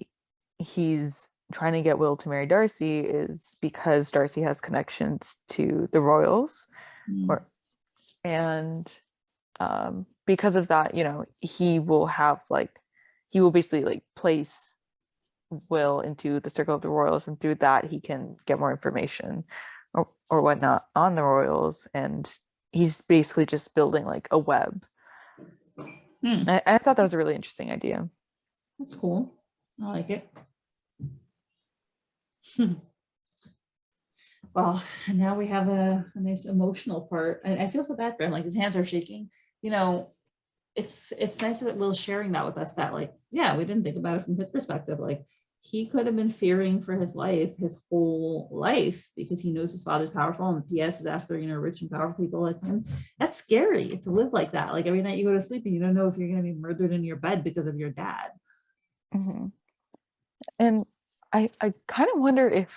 he's trying to get Will to marry Darcy is because Darcy has connections to the royals, or and because of that, he will basically place Will into the circle of the royals, and through that he can get more information or whatnot on the royals, and he's basically just building like a web. I thought that was a really interesting idea.
That's cool. I like it. Well, now we have a nice emotional part. I feel so bad for him, like his hands are shaking. It's nice that Will's sharing that with us, that like, yeah, we didn't think about it from his perspective. Like, he could have been fearing for his life his whole life because he knows his father's powerful, and PS is after, rich and powerful people like him. That's scary to live like that. Like, every night you go to sleep and you don't know if you're going to be murdered in your bed because of your dad.
Mm-hmm. And I kind of wonder if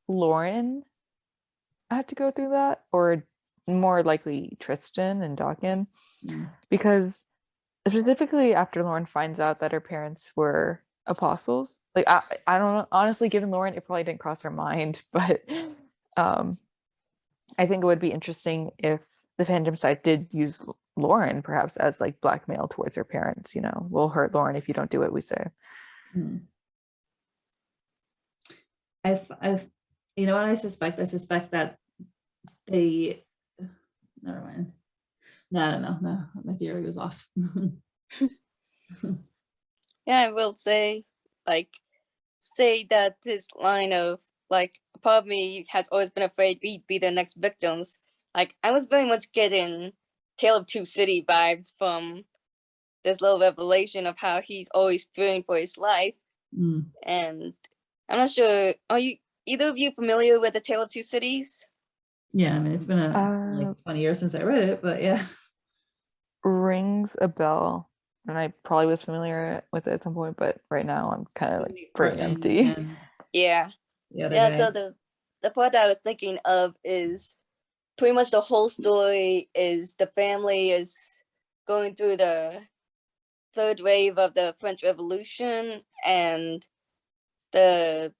Lauren had to go through that, or more likely Tristan and 𝗥𝗲𝗍, because specifically after Lauren finds out that her parents were apostles, like I don't know, honestly, given Lauren, it probably didn't cross her mind, but I think it would be interesting if the Phantom Scythe did use Lauren perhaps as like blackmail towards her parents. We'll hurt Lauren if you don't do what we say.
I've you know what I suspect that they, never mind. No, my theory was off.
Yeah, I will say that this line of like, part of me has always been afraid we'd be the next victims. Like, I was very much getting Tale of Two City vibes from this little revelation of how he's always fearing for his life. And I'm not sure, are you either of you familiar with the Tale of Two Cities?
Yeah, I mean, it's been like 20 years since I read it, but yeah.
Rings a bell, and I probably was familiar with it at some point, but right now I'm kind of like brain empty.
Yeah. So the part that I was thinking of is pretty much the whole story is the family is going through the third wave of the French Revolution, and one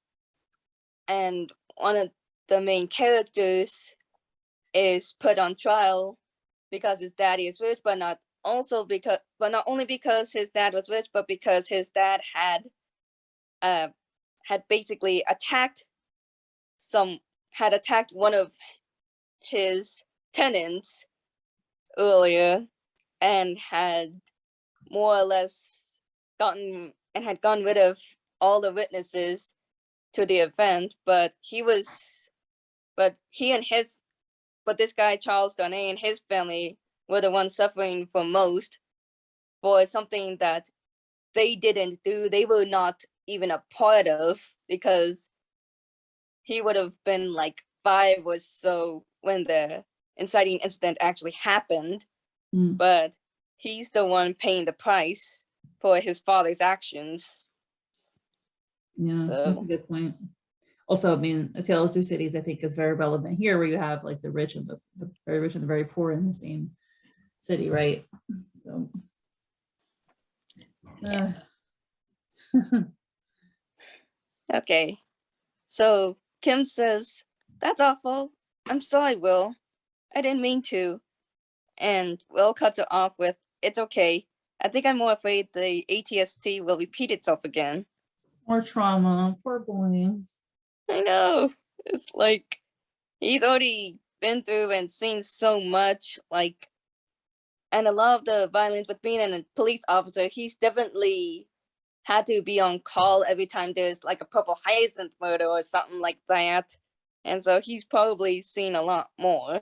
of the main characters is put on trial because his daddy is rich, but not only because his dad was rich, but because his dad had basically attacked one of his tenants earlier, and had more or less gotten rid of all the witnesses to the event, but this guy Charles Darnay and his family were the ones suffering for most for something that they didn't do. They were not even a part of, because he would have been like 5 or so when the inciting incident actually happened. But he's the one paying the price for his father's actions.
Yeah, that's a good point. Also, I mean, A Tale of Two Cities, I think, is very relevant here, where you have like the rich and the very rich and the very poor in the same city, right? So,
okay. So Kim says, "That's awful. I'm sorry, Will. I didn't mean to." And Will cuts her off with, "It's okay. I think I'm more afraid the ATST will repeat itself again."
More trauma, poor boy.
I know. It's like, he's already been through and seen so much, and a lot of the violence with being a police officer, he's definitely had to be on call every time there's like a purple hyacinth murder or something like that. And so he's probably seen a lot more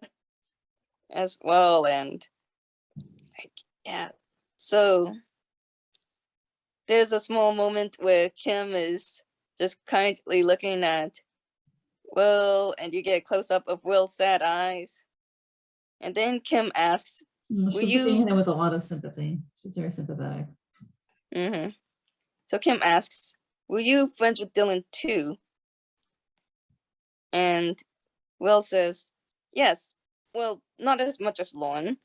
as well. And yeah, so there's a small moment where Kim is just kindly looking at Will, and you get a close-up of Will's sad eyes. And then Kim asks,
She's looking at him with a lot of sympathy. She's very sympathetic.
So Kim asks, "Were you friends with Dylan too?" And Will says, "Yes. Well, not as much as Lauren.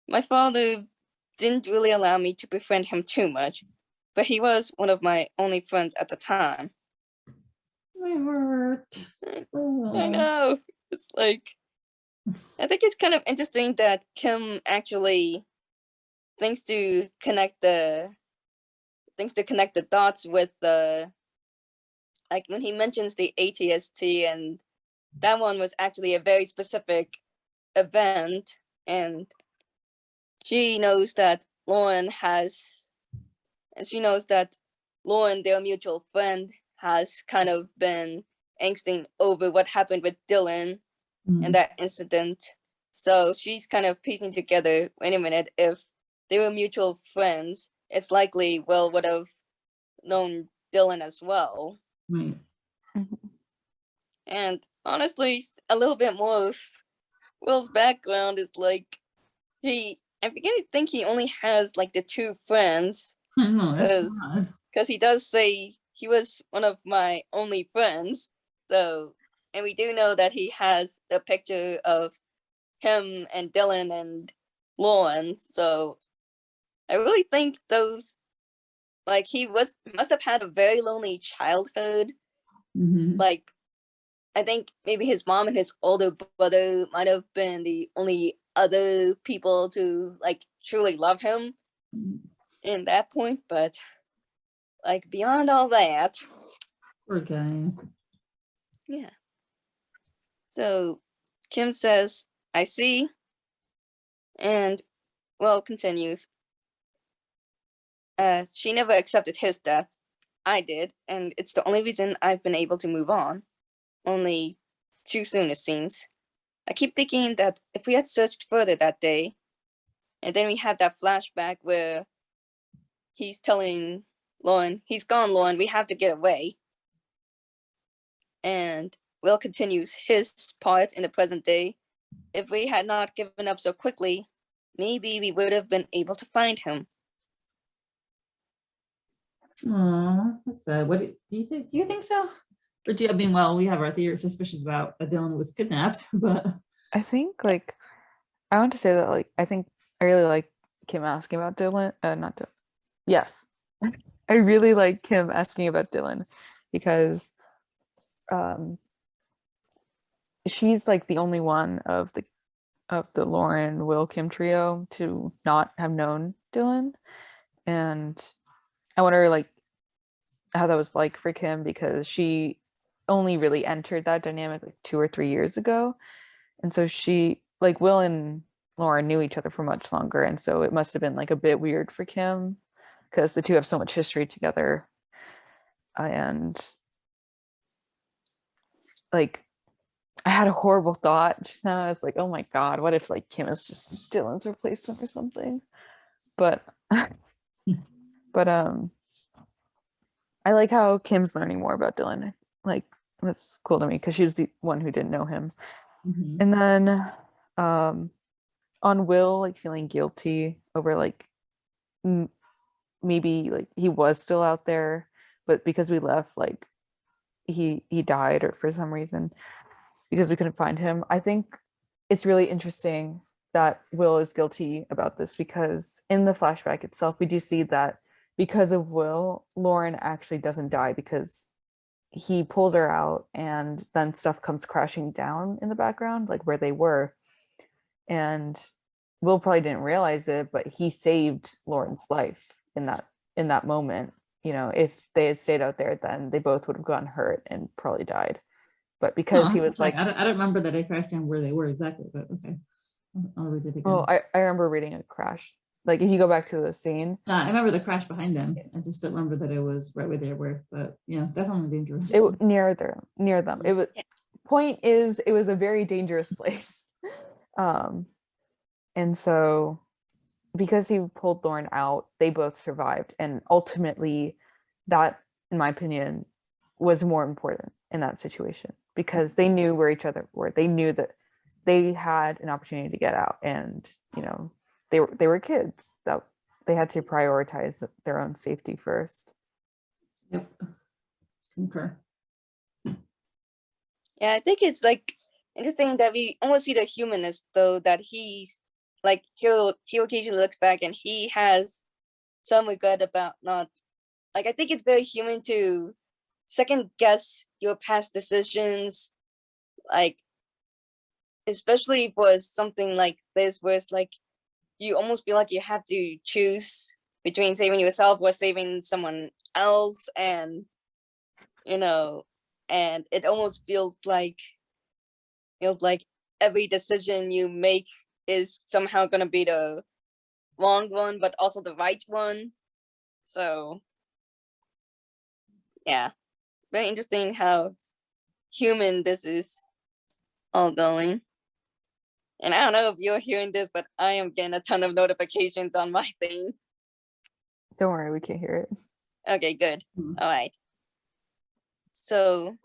My father didn't really allow me to befriend him too much, but he was one of my only friends at the time."
My heart.
I know. It's like, I think it's kind of interesting that Kim actually thinks to connect the dots with the, like when he mentions the ATST, and that one was actually a very specific event, and she knows that Lauren, their mutual friend, has kind of been angsting over what happened with Dylan and that incident. So she's kind of piecing together, wait a minute, if they were mutual friends, it's likely Will would have known Dylan as well.
Right.
And honestly, a little bit more of Will's background is like, I begin to think he only has like the 2 friends,
I know, that's odd.
because he does say he was one of my only friends. So, and we do know that he has the picture of him and Dylan and Lauren. So I really think those, like, he must have had a very lonely childhood. Like, I think maybe his mom and his older brother might have been the only other people to like truly love him in that point, but like beyond all that,
Poor guy.
yeah. So Kim says, I see, and Will continues, she never accepted his death. I did, and it's the only reason I've been able to move on. Only too soon, it seems. I keep thinking that if we had searched further that day, and then we had that flashback where he's telling Lauren, he's gone, Lauren, we have to get away. And Will continues his part in the present day. If we had not given up so quickly, maybe we would have been able to find him.
Aw, that's sad. What do you think? Do you think so? Or do you, I mean, well, we have our theory suspicions about Dylan was kidnapped, but
I think like I want to say that like I think I really like Kim asking about Dylan. Not Dylan. Yes, I really like Kim asking about Dylan because she's like the only one of the Lauren Will Kim trio to not have known Dylan, and I wonder like how that was like for Kim because she only really entered that dynamic like 2 or 3 years ago, and so she like Will and Lauren knew each other for much longer, and so it must have been like a bit weird for Kim because the two have so much history together, and like I had a horrible thought just now. I was like, oh my god, what if like Kim is just Dylan's replacement or something? But but I like how Kim's learning more about Dylan. Like that's cool to me because she was the one who didn't know him. And then on Will like feeling guilty over like maybe like he was still out there, but because we left, like he died or for some reason because we couldn't find him. I think it's really interesting that Will is guilty about this because in the flashback itself, we do see that because of Will, Lauren actually doesn't die because he pulls her out and then stuff comes crashing down in the background, like where they were. And Will probably didn't realize it, but he saved Lauren's life in that moment. You know, if they had stayed out there, then they both would have gotten hurt and probably died. But because he was like,
I don't remember that they crashed down where they were exactly, but okay. I'll read it again.
well, I remember reading a crash. Like if you go back to the scene.
I remember the crash behind them. I just don't remember that it was right where they were, but yeah, definitely dangerous.
It near them. It was point is it was a very dangerous place. And so because he pulled Lauren out, they both survived. And ultimately that, in my opinion, was more important in that situation because they knew where each other were. They knew that they had an opportunity to get out, and you know, they were kids that they had to prioritize their own safety first.
Yep. Concur.
Yeah, I think it's like interesting that we almost see the humanness though, that he's like he occasionally looks back and he has some regret about not, like, I think it's very human to second guess your past decisions, like especially for something like this, where it's like you almost feel like you have to choose between saving yourself or saving someone else, and and it almost feels like every decision you make is somehow going to be the wrong one, but also the right one. So yeah, very interesting how human this is all going. And I don't know if you're hearing this, but I am getting a ton of notifications on my thing.
Don't worry, we can't hear it.
Okay, good.
Mhm.
All right. So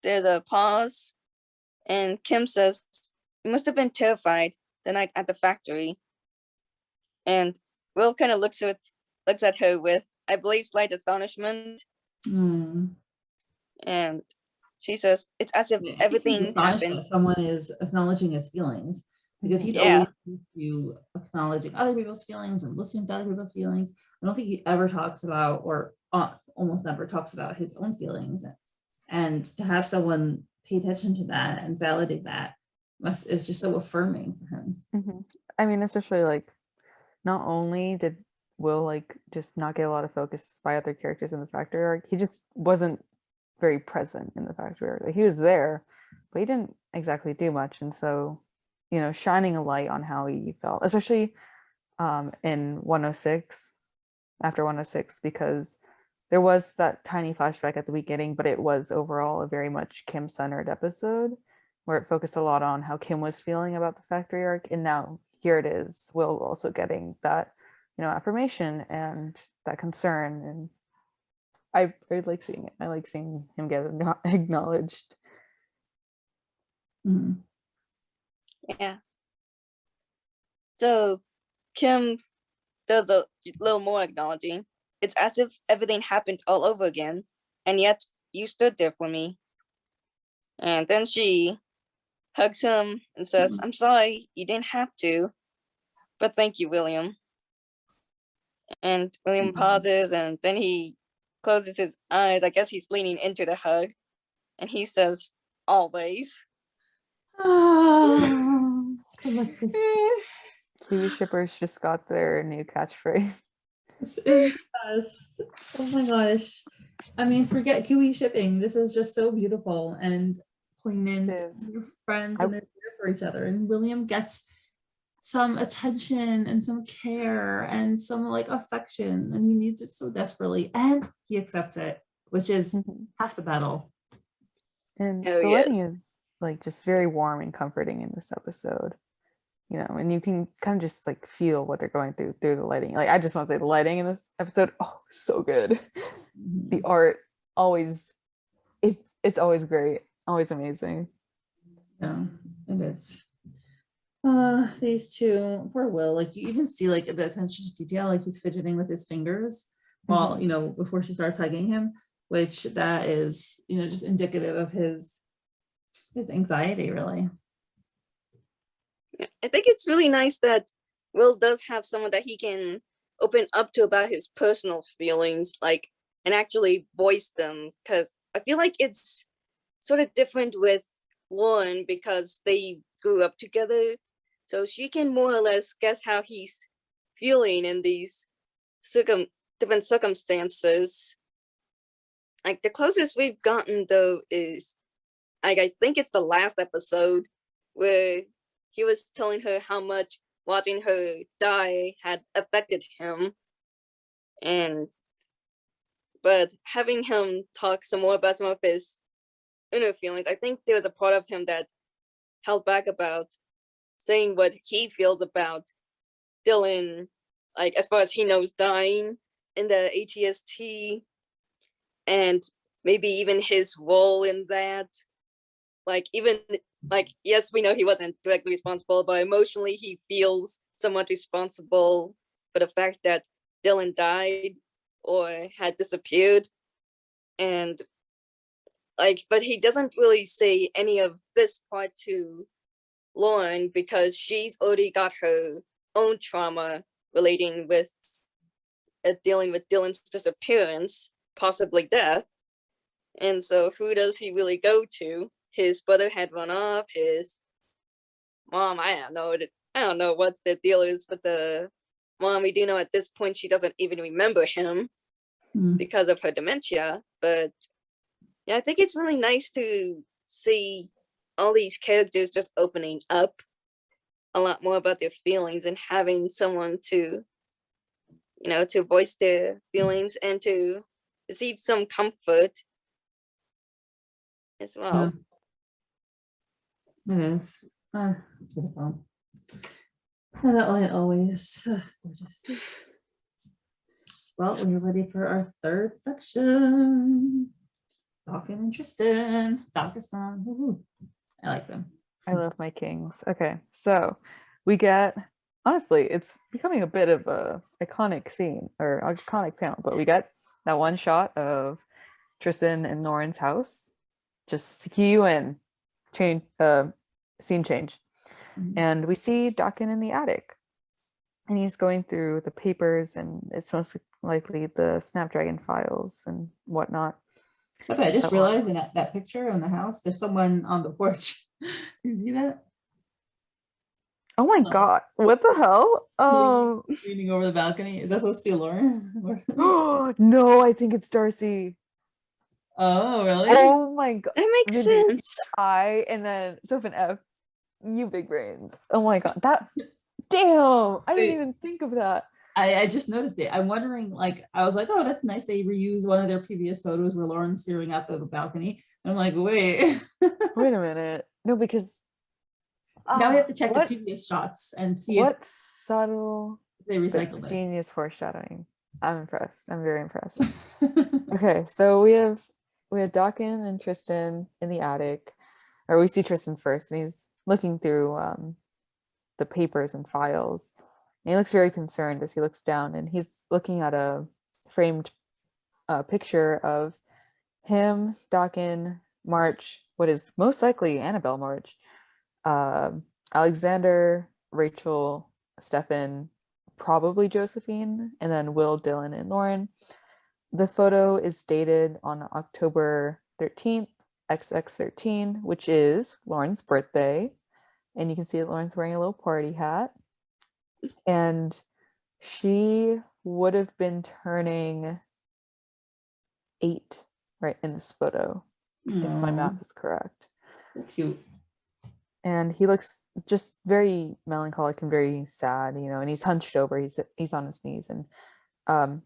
there's a pause, and Kim says, "You must have been terrified the night at the factory." And Will kind of looks at her with, I believe, slight astonishment.
Mm.
And she says, "It's as if
I think he's
everything
astonished
happened."
that someone is acknowledging his feelings, because he's
Yeah.
always used to acknowledging other people's feelings and listening to other people's feelings. I don't think he ever talks about, or almost never talks about, his own feelings. And to have someone pay attention to that and validate that is just so affirming for him.
Mm-hmm. I mean, especially like, not only did Will like just not get a lot of focus by other characters in the factory arc, he just wasn't very present in the factory arc. Like, he was there, but he didn't exactly do much. And so, shining a light on how he felt, especially in 106, after 106, because there was that tiny flashback at the beginning, but it was overall a very much Kim-centered episode where it focused a lot on how Kim was feeling about the factory arc. And now here it is, Will also getting that, affirmation and that concern. And I like seeing it. I like seeing him get acknowledged.
Mhm.
Yeah. So Kim does a little more acknowledging. "It's as if everything happened all over again, and yet you stood there for me." And then she hugs him and says, "I'm sorry, you didn't have to, but thank you, William." And William pauses, and then he closes his eyes. I guess he's leaning into the hug, and he says, "Always."
Oh,
Kiwi shippers just got their new catchphrase.
this is the best. Oh my gosh. I mean, forget Kiwi shipping. This is just so beautiful and poignant. They're friends and they're there for each other. And William gets some attention and some care and some like affection, and he needs it so desperately, and he accepts it, which is half the battle.
And the lighting is like just very warm and comforting in this episode, and you can kind of just like feel what they're going through the lighting. Like, I just want to say the lighting in this episode, so good. The art always, it's always great, always amazing.
Yeah, it is. These two, poor Will, like you even see like the attention to detail, like he's fidgeting with his fingers while before she starts hugging him, which that is just indicative of his anxiety, really.
I think it's really nice that Will does have someone that he can open up to about his personal feelings, like, and actually voice them, because I feel like it's sort of different with Lauren because they grew up together, so she can more or less guess how he's feeling in these different circumstances. Like, the closest we've gotten though is, like, I think it's the last episode where he was telling her how much watching her die had affected him, but having him talk some more about some of his inner feelings, I think there was a part of him that held back about saying what he feels about Dylan, like as far as he knows, dying in the ATST, and maybe even his role in that. Like, even like, yes, we know he wasn't directly responsible, but emotionally he feels somewhat responsible for the fact that Dylan died or had disappeared. And like, but he doesn't really say any of this part to Lauren because she's already got her own trauma relating with dealing with Dylan's disappearance, possibly death. And so who does he really go to? his brother had run off. His mom, I don't know what the deal is with the mom. We do know at this point she doesn't even remember him because of her dementia. But yeah, I think it's really nice to see all these characters just opening up a lot more about their feelings and having someone to, to voice their feelings and to receive some comfort as well.
It is. Beautiful. And that light always gorgeous. Well, we're ready for our third section. Dakin and Tristan. Dakistan. I like them.
I love my kings. Okay, so we get, honestly, it's becoming a bit of a iconic scene or iconic panel, but we get that one shot of Tristan and Lauren's house, just cue and change, scene change. And we see Dakin in the attic, and he's going through the papers, and it's most likely the Snapdragon files and whatnot.
Okay, I just realized in that picture in the house, there's someone on the porch. You see that?
Oh my god, what the hell?
Leaning over the balcony. Is that supposed to be Lauren?
No, I think it's Darcy.
Oh, really?
Oh my god.
That makes sense.
And then Stefan F, you big brains. Oh my god, that, damn, I didn't even think of that.
I just noticed it. I'm wondering, like, I was like, oh, that's nice. They reused one of their previous photos where Lauren's staring out the balcony. And I'm like, wait.
Wait a minute. No, because
now we have to check the previous shots and see
what subtle
they recycled it.
Genius foreshadowing. I'm impressed. I'm very impressed. Okay, so we have Dakin and Tristan in the attic, or we see Tristan first, and he's looking through the papers and files. And he looks very concerned as he looks down, and he's looking at a framed picture of him, Dakin, March, what is most likely Annabelle March, Alexander, Rachel, Stefan, probably Josephine, and then Will, Dylan, and Lauren. The photo is dated on October 13th, XX13, which is Lauren's birthday. And you can see that Lauren's wearing a little party hat. And she would have been turning 8 right in this photo, if my math is correct.
Cute.
And he looks just very melancholic and very sad, and he's hunched over, he's on his knees, and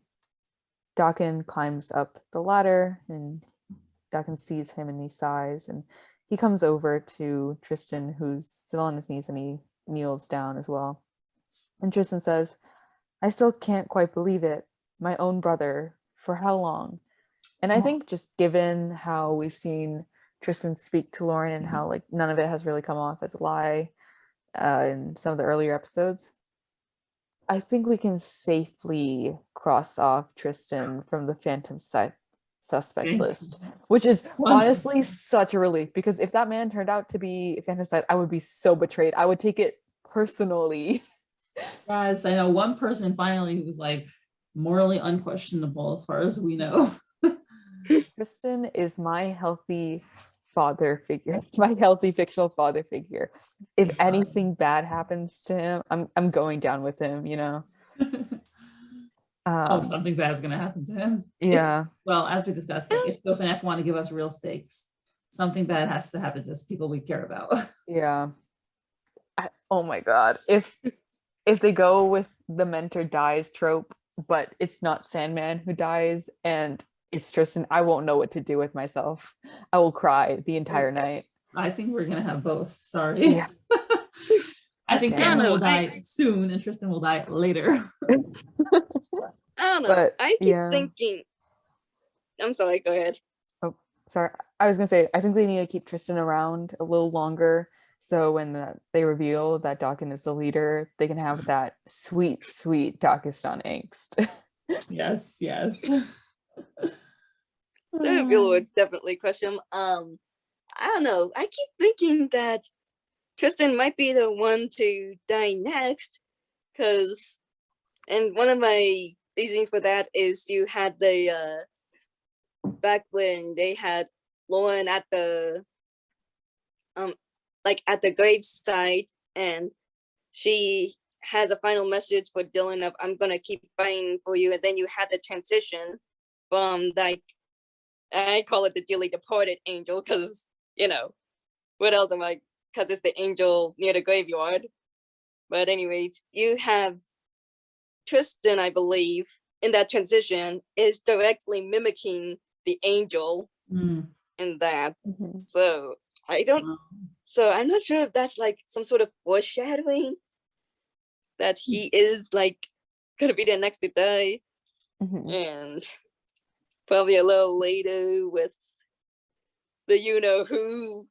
Dakin climbs up the ladder, and Dakin sees him and he sighs, and he comes over to Tristan, who's still on his knees, and he kneels down as well. And Tristan says, "I still can't quite believe it. My own brother. For how long?" And I think just given how we've seen Tristan speak to Lauren and how like none of it has really come off as a lie in some of the earlier episodes, I think we can safely cross off Tristan from the Phantom Scythe suspect list, which is honestly such a relief, because if that man turned out to be Phantom Scythe, I would be so betrayed. I would take it personally.
Yes, I know one person finally who was like morally unquestionable as far as we know.
Tristan is my healthy father figure, my healthy fictional father figure. If anything bad happens to him, I'm going down with him,
Something bad is gonna happen to him.
Yeah.
Well, as we discussed, like, if Stefan F want to give us real stakes, something bad has to happen to people we care about.
Yeah. Oh my god. If they go with the mentor dies trope, but it's not Sandman who dies and it's Tristan, I won't know what to do with myself. I will cry the entire night.
I think we're gonna have both. Sorry.
Yeah.
I think Sandman will die soon and Tristan will die later.
I don't know.
But,
I keep thinking. I'm sorry, go ahead.
Oh, sorry. I was gonna say, I think they need to keep Tristan around a little longer, so when they reveal that Dakin is the leader, they can have that sweet, sweet Dakistan angst.
Yes.
The reveal would definitely crush him. I don't know. I keep thinking that Tristan might be the one to die next, and one of my reasons for that is you had the back when they had Lauren at the like at the graveside, and she has a final message for Dylan of "I'm gonna keep fighting for you," and then you had the transition from like, I call it the dearly departed angel because what else am I? Because it's the angel near the graveyard. But anyways, you have Tristan, I believe, in that transition is directly mimicking the angel
Mm.
in that.
Mhm.
So I'm not sure if that's like some sort of foreshadowing that he is like gonna be the next to die,
Mhm.
and probably a little later with the who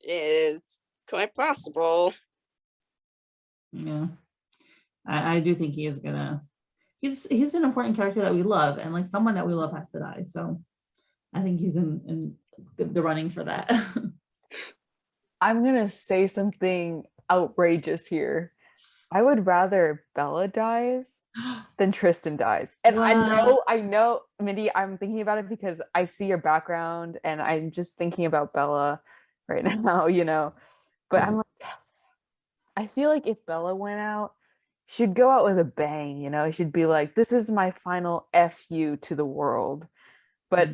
is quite possible.
Yeah, I do think he is gonna. He's an important character that we love, and like someone that we love has to die. So I think he's in the running for that.
I'm gonna say something outrageous here. I would rather Bella dies than Tristan dies. And
Wow.
I know, Mindy, I'm thinking about it because I see your background and I'm just thinking about Bella right now, But I'm like, I feel like if Bella went out, she'd go out with a bang, She'd be like, this is my final F you to the world. But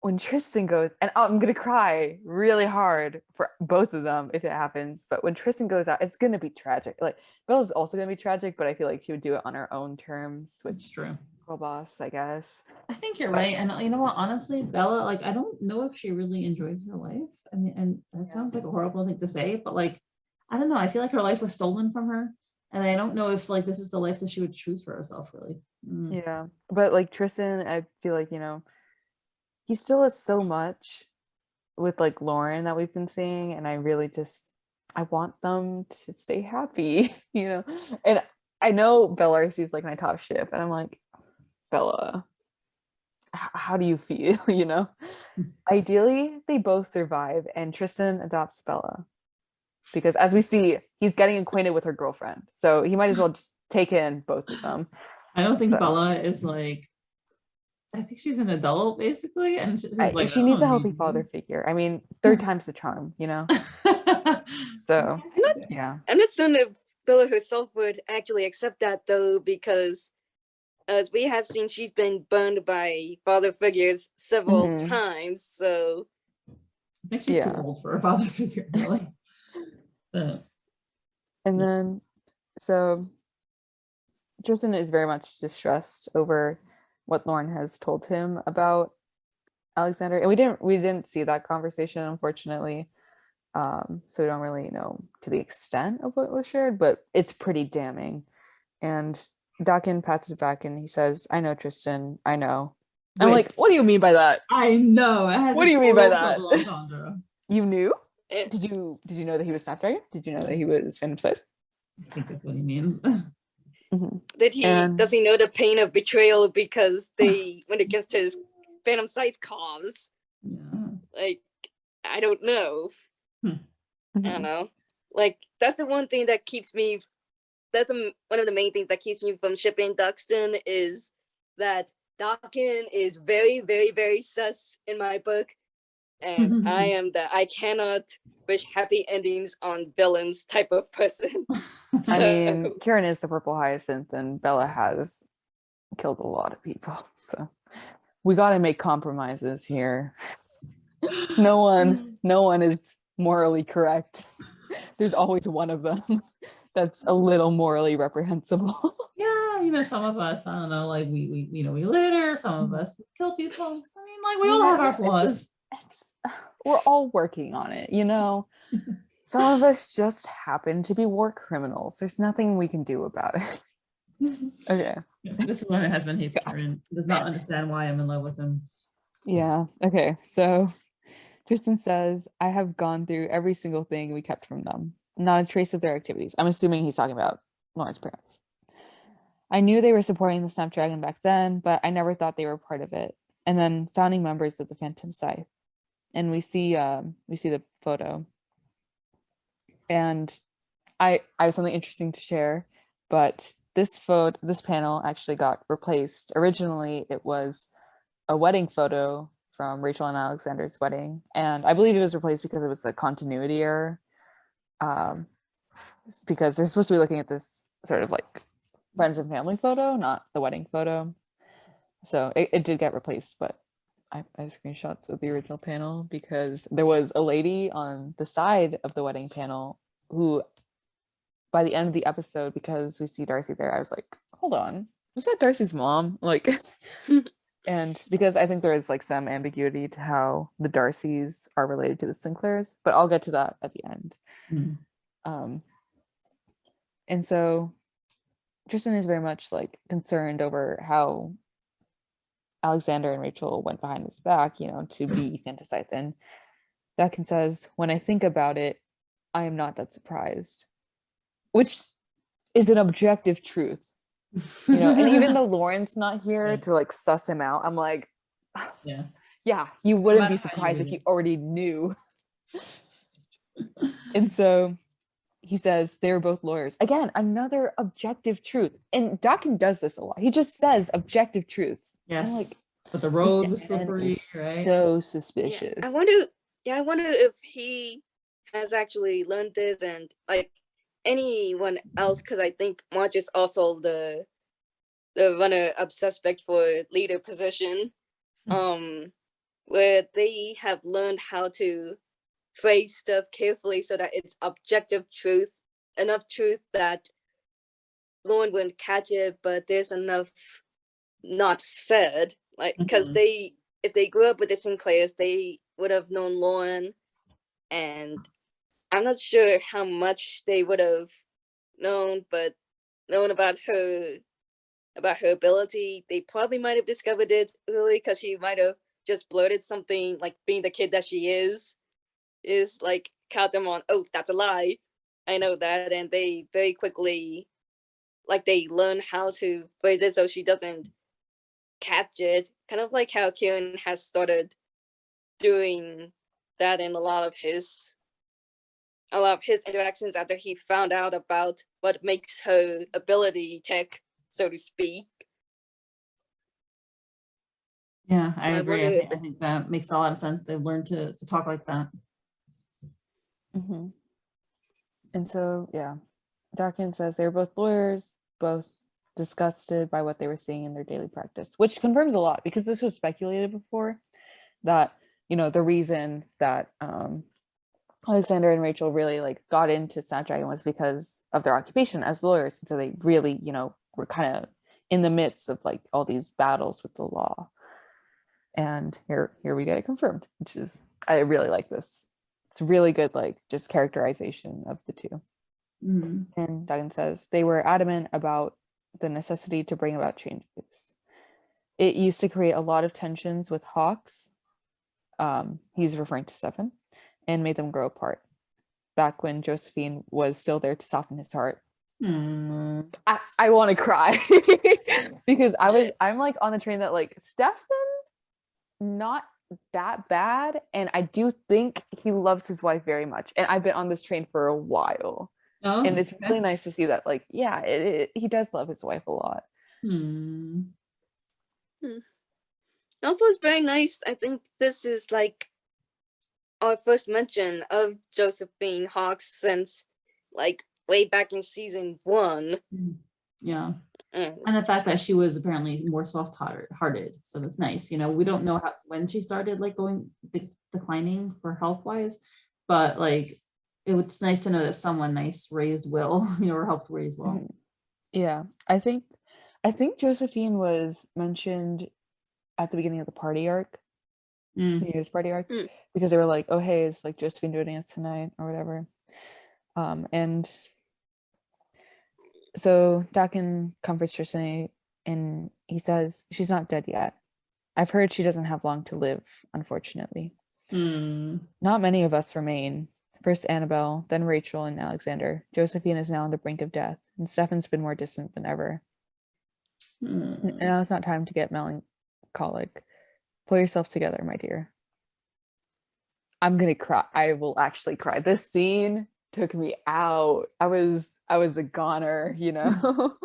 when Tristan goes, and I'm gonna cry really hard for both of them if it happens, but when Tristan goes out, it's gonna be tragic. Like Bella's also gonna be tragic, but I feel like she would do it on her own terms,
It's
which
true.
girl boss, I guess.
I think you're right. And you know what? Honestly, Bella, like, I don't know if she really enjoys her life. I mean, and that sounds like a horrible thing to say, but like, I don't know. I feel like her life was stolen from her. And I don't know if like this is the life that she would choose for herself, really.
Yeah. But like Tristan, I feel like, he still has so much with like Lauren that we've been seeing, and I really I want them to stay happy. And I know Bella is like my top ship, and I'm like, Bella, how do you feel? Ideally they both survive and Tristan adopts Bella, because as we see, he's getting acquainted with her girlfriend, so he might as well just take in both of them.
I don't think
So
Bella is like, I think she's an adult basically, and she's like,
she
I
needs a
don't
healthy
need
father
you.
figure. I mean, third time's the charm. So yeah.
I'm not certain if Bella herself would actually accept that though, because as we have seen, she's been burned by father figures several times. So
I think she's too old for a father figure, really.
And then, so Tristan is very much distressed over what Lauren has told him about Alexander, and we didn't see that conversation, unfortunately. So we don't really know to the extent of what was shared, but it's pretty damning. And Dakin pats it back and he says, "I know, Tristan. I know." I'm like, "What do you mean by that?"
I know.
What do you mean by that?
Entendre.
You knew?
it,
Did you know that he was Snapdragon? Did you know that he was Phantom Scythe?
I think that's what he means.
does he know the pain of betrayal because when it gets to his Phantom Scythe cause?
Yeah.
Like, I don't know. I don't know. Like, that's the one thing that keeps me. That's one of the main things that keeps me from shipping Duxton, is that Dakin is very, very, very sus in my book, and I cannot wish happy endings on villains type of person.
I mean, Kieran is the purple hyacinth, and Bella has killed a lot of people, so we got to make compromises here. No one is morally correct. There's always one of them that's a little morally reprehensible.
Yeah, some of us, I don't know, like we litter, some of us kill people. I mean, like, we all have our flaws.
We're all working on it, Some of us just happen to be war criminals. There's nothing we can do about it. Okay.
This is when my husband hates Kieran. Does not understand why I'm in love with him.
Yeah. Okay. So Tristan says, "I have gone through every single thing we kept from them. Not a trace of their activities." I'm assuming he's talking about Lauren's parents. "I knew they were supporting the Snapdragon back then, but I never thought they were part of it. And then founding members of the Phantom Scythe." And we see the photo. And I have something interesting to share, but this panel actually got replaced. Originally, it was a wedding photo from Rachel and Alexander's wedding, and I believe it was replaced because it was a continuity error. Because they're supposed to be looking at this sort of like friends and family photo, not the wedding photo. So it did get replaced, but I have screenshots of the original panel because there was a lady on the side of the wedding panel who, by the end of the episode, because we see Darcy there, I was like, hold on, was that Darcy's mom? Like, and because I think there is like some ambiguity to how the Darcys are related to the Sinclairs, but I'll get to that at the end. And so Tristan is very much like concerned over how Alexander and Rachel went behind his back, you know, to be Phantom Scythe. And Dakin says, when I think about it, I am not that surprised, which is an objective truth, you know. And even though Lauren's not here to like suss him out, I'm like, yeah, you wouldn't be surprised if you already knew. And so he says they were both lawyers. Again, another objective truth. And Dakin does this a lot. He just says objective truths.
Yes.
Like,
but the road was slippery, right?
So suspicious.
I wonder if he has actually learned this, and like anyone else, because I think Marge is also the runner-up suspect for leader position. Where they have learned how to phrase stuff carefully so that it's objective truth, enough truth that Lauren wouldn't catch it, but there's enough not said. Like, because if they grew up with the Sinclairs, they would have known Lauren, and I'm not sure how much they would have known, but known about her ability. They probably might have discovered it early because she might have just blurted something, like being the kid that she is like, caught them on, oh, that's a lie, I know that. And they very quickly, like, they learn how to phrase it so she doesn't catch it, kind of like how Kieran has started doing that in a lot of his interactions after he found out about what makes her ability tick, so to speak.
Yeah, I agree. I think that makes a lot of sense. They've learned to talk like that.
And so, yeah, Dakin says they were both lawyers, both disgusted by what they were seeing in their daily practice, which confirms a lot, because this was speculated before that, you know, the reason that Alexander and Rachel really like got into Snapdragon was because of their occupation as lawyers. And so they really, you know, were kind of in the midst of like all these battles with the law. And here we get it confirmed, which is, I really like this. It's really good, like, just characterization of the two. And Duggan says they were adamant about the necessity to bring about changes. It used to create a lot of tensions with Hawks. He's referring to Stefan, and made them grow apart. Back when Josephine was still there to soften his heart. I want to cry because I'm like on the train that like Stefan, not that bad, and I do think he loves his wife very much, and I've been on this train for a while. And it's really nice to see that, like, yeah, he does love his wife a lot.
Also, it's very nice. I think this is like our first mention of Josephine Hawks since like way back in season 1.
Yeah. And the fact that she was apparently more soft-hearted, so that's nice. You know, we don't know when she started like going declining for health-wise, but like it was nice to know that someone nice raised Will, you know, or helped raise Will.
Yeah, I think Josephine was mentioned at the beginning of the party arc, New Year's party arc, because they were like, oh hey, is like Josephine doing dance tonight or whatever, and so Dakin comforts Tristan, and he says she's not dead yet. I've heard she doesn't have long to live, unfortunately. Not many of us remain. First Annabelle, then Rachel and Alexander. Josephine is now on the brink of death, and Stefan's been more distant than ever. And now it's not time to get melancholic. Pull yourself together, my dear. I'm gonna cry. I will actually cry. This scene took me out. I was a goner, you know,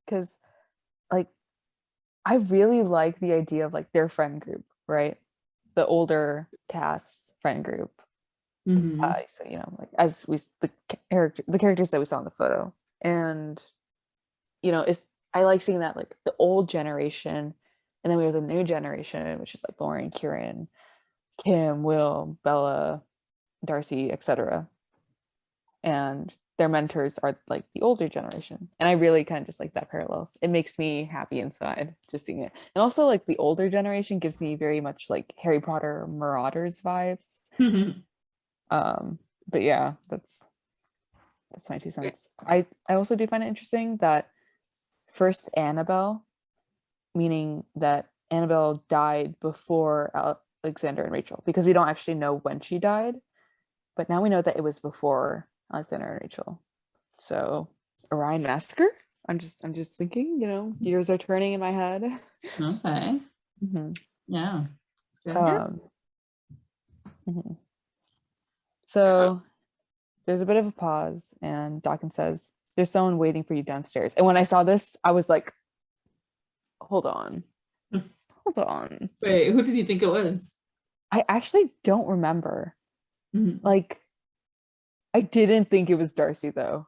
because like I really like the idea of like their friend group, right? the older cast friend group.
Mhm.
So like as the characters that we saw in the photo, and I like seeing that, like the old generation, and then we have the new generation, which is like Lauren, Kieran, Kim, Will, Bella, Darcy, etc. And their mentors are like the older generation, and I really kind of just like that parallels. It makes me happy inside just seeing it. And also like the older generation gives me very much like Harry Potter Marauders vibes. But yeah, that's my 2 cents. I also do find it interesting that first Annabelle, meaning that Annabelle died before Alexander and Rachel, because we don't actually know when she died, but now we know that it was before Alexander and Rachel. So Orion Massacre. I'm just thinking, gears are turning in my head.
Okay. Yeah.
So there's a bit of a pause, and Dawkins says, "There's someone waiting for you downstairs." And when I saw this, I was like, hold on.
Wait, who did you think it was?
I actually don't remember. Like, I didn't think it was Darcy though.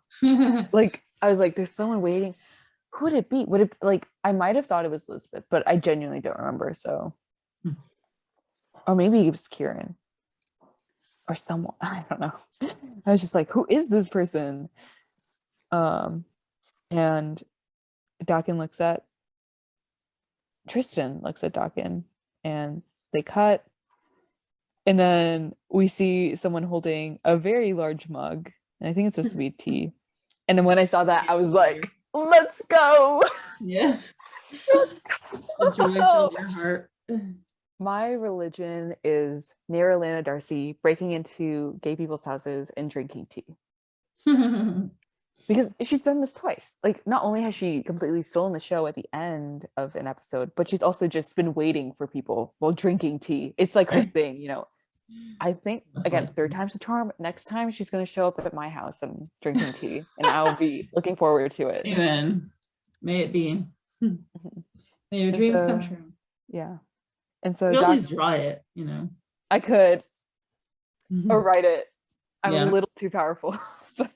Like, I was like, there's someone waiting. Who would it be? Would it, like, I might have thought it was Elizabeth, but I genuinely don't remember. So, or maybe it was Kieran or someone. I don't know. I was just like, who is this person? And Tristan looks at Dawkins, and they cut. And then we see someone holding a very large mug, and I think it's supposed to be tea. And then when I saw that, I was like, let's go.
Yeah.
Let's go.
The joy filled your heart.
My religion is Neyra Elana Darcy breaking into gay people's houses and drinking tea. Because she's done this twice. Like, not only has she completely stolen the show at the end of an episode, but she's also just been waiting for people while drinking tea. It's like her thing, I think, again, third time's the charm. Next time she's going to show up at my house and drinking tea, and I'll be looking forward to it.
Amen. May it be. May your dreams come true.
Yeah. And so
you at least draw it,
I could, or write it. I'm
Yeah.
a little too powerful. But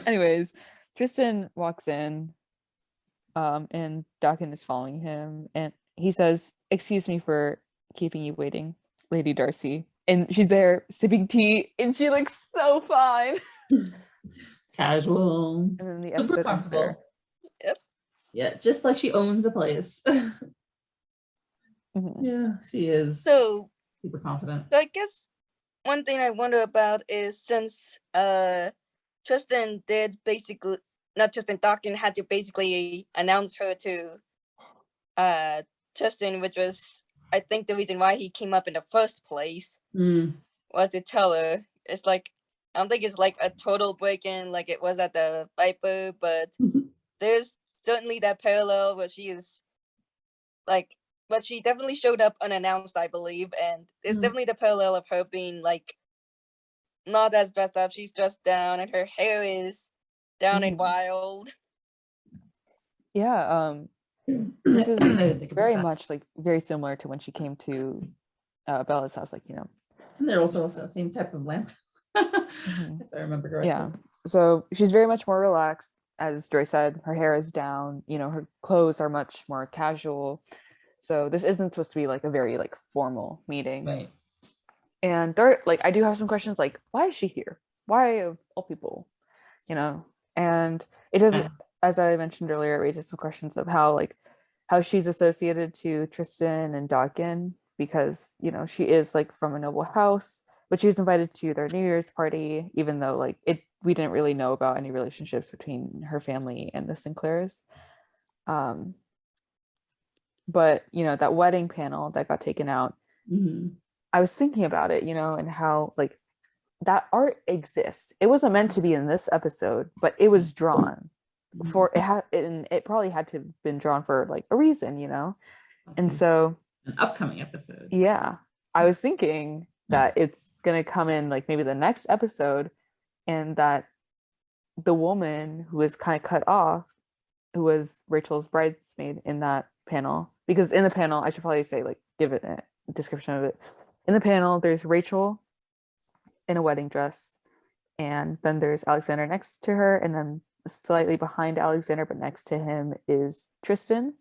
anyways, Tristan walks in, and Dawkins is following him, and he says, "Excuse me for keeping you waiting, Lady Darcy." And she's there sipping tea, and she looks so fine.
Casual.
And then the
Super
episode
comfortable.
Yep.
Yeah, just like she owns the place. Yeah, she is.
So
super confident.
So I guess one thing I wonder about is, since Tristan did basically, not Tristan, Dawkins had to basically announce her to Tristan, which was, I think, the reason why he came up in the first place, was to tell her. It's like, I don't think it's like a total break-in like it was at the Viper, but there's certainly that parallel where she is like, but she definitely showed up unannounced, I believe, and there's definitely the parallel of her being like not as dressed up. She's dressed down, and her hair is down and wild.
Yeah, this is very much like very similar to when she came to Bella's house, like,
And they're also the same type of lamp, if I remember correctly.
Yeah, so she's very much more relaxed. As Joy said, her hair is down, her clothes are much more casual. So this isn't supposed to be like a very like formal meeting.
Right.
And there, like, I do have some questions, like, why is she here? Why of all people? And it does, as I mentioned earlier, it raises some questions of how she's associated to Tristan and Dawkins, because she is like from a noble house, but she was invited to their New Year's party, even though like we didn't really know about any relationships between her family and the Sinclairs. But that wedding panel that got taken out, I was thinking about it, and how like that art exists. It wasn't meant to be in this episode, but it was drawn for it probably had to have been drawn for like a reason, and so
an upcoming episode.
Yeah, I was thinking that it's gonna come in like maybe the next episode, and that the woman who was kind of cut off, who was Rachel's bridesmaid in that panel, because in the panel, I should probably say, like, give it description of it. In the panel, there's Rachel in a wedding dress, and then there's Alexander next to her, and then slightly behind Alexander, but next to him is Tristan.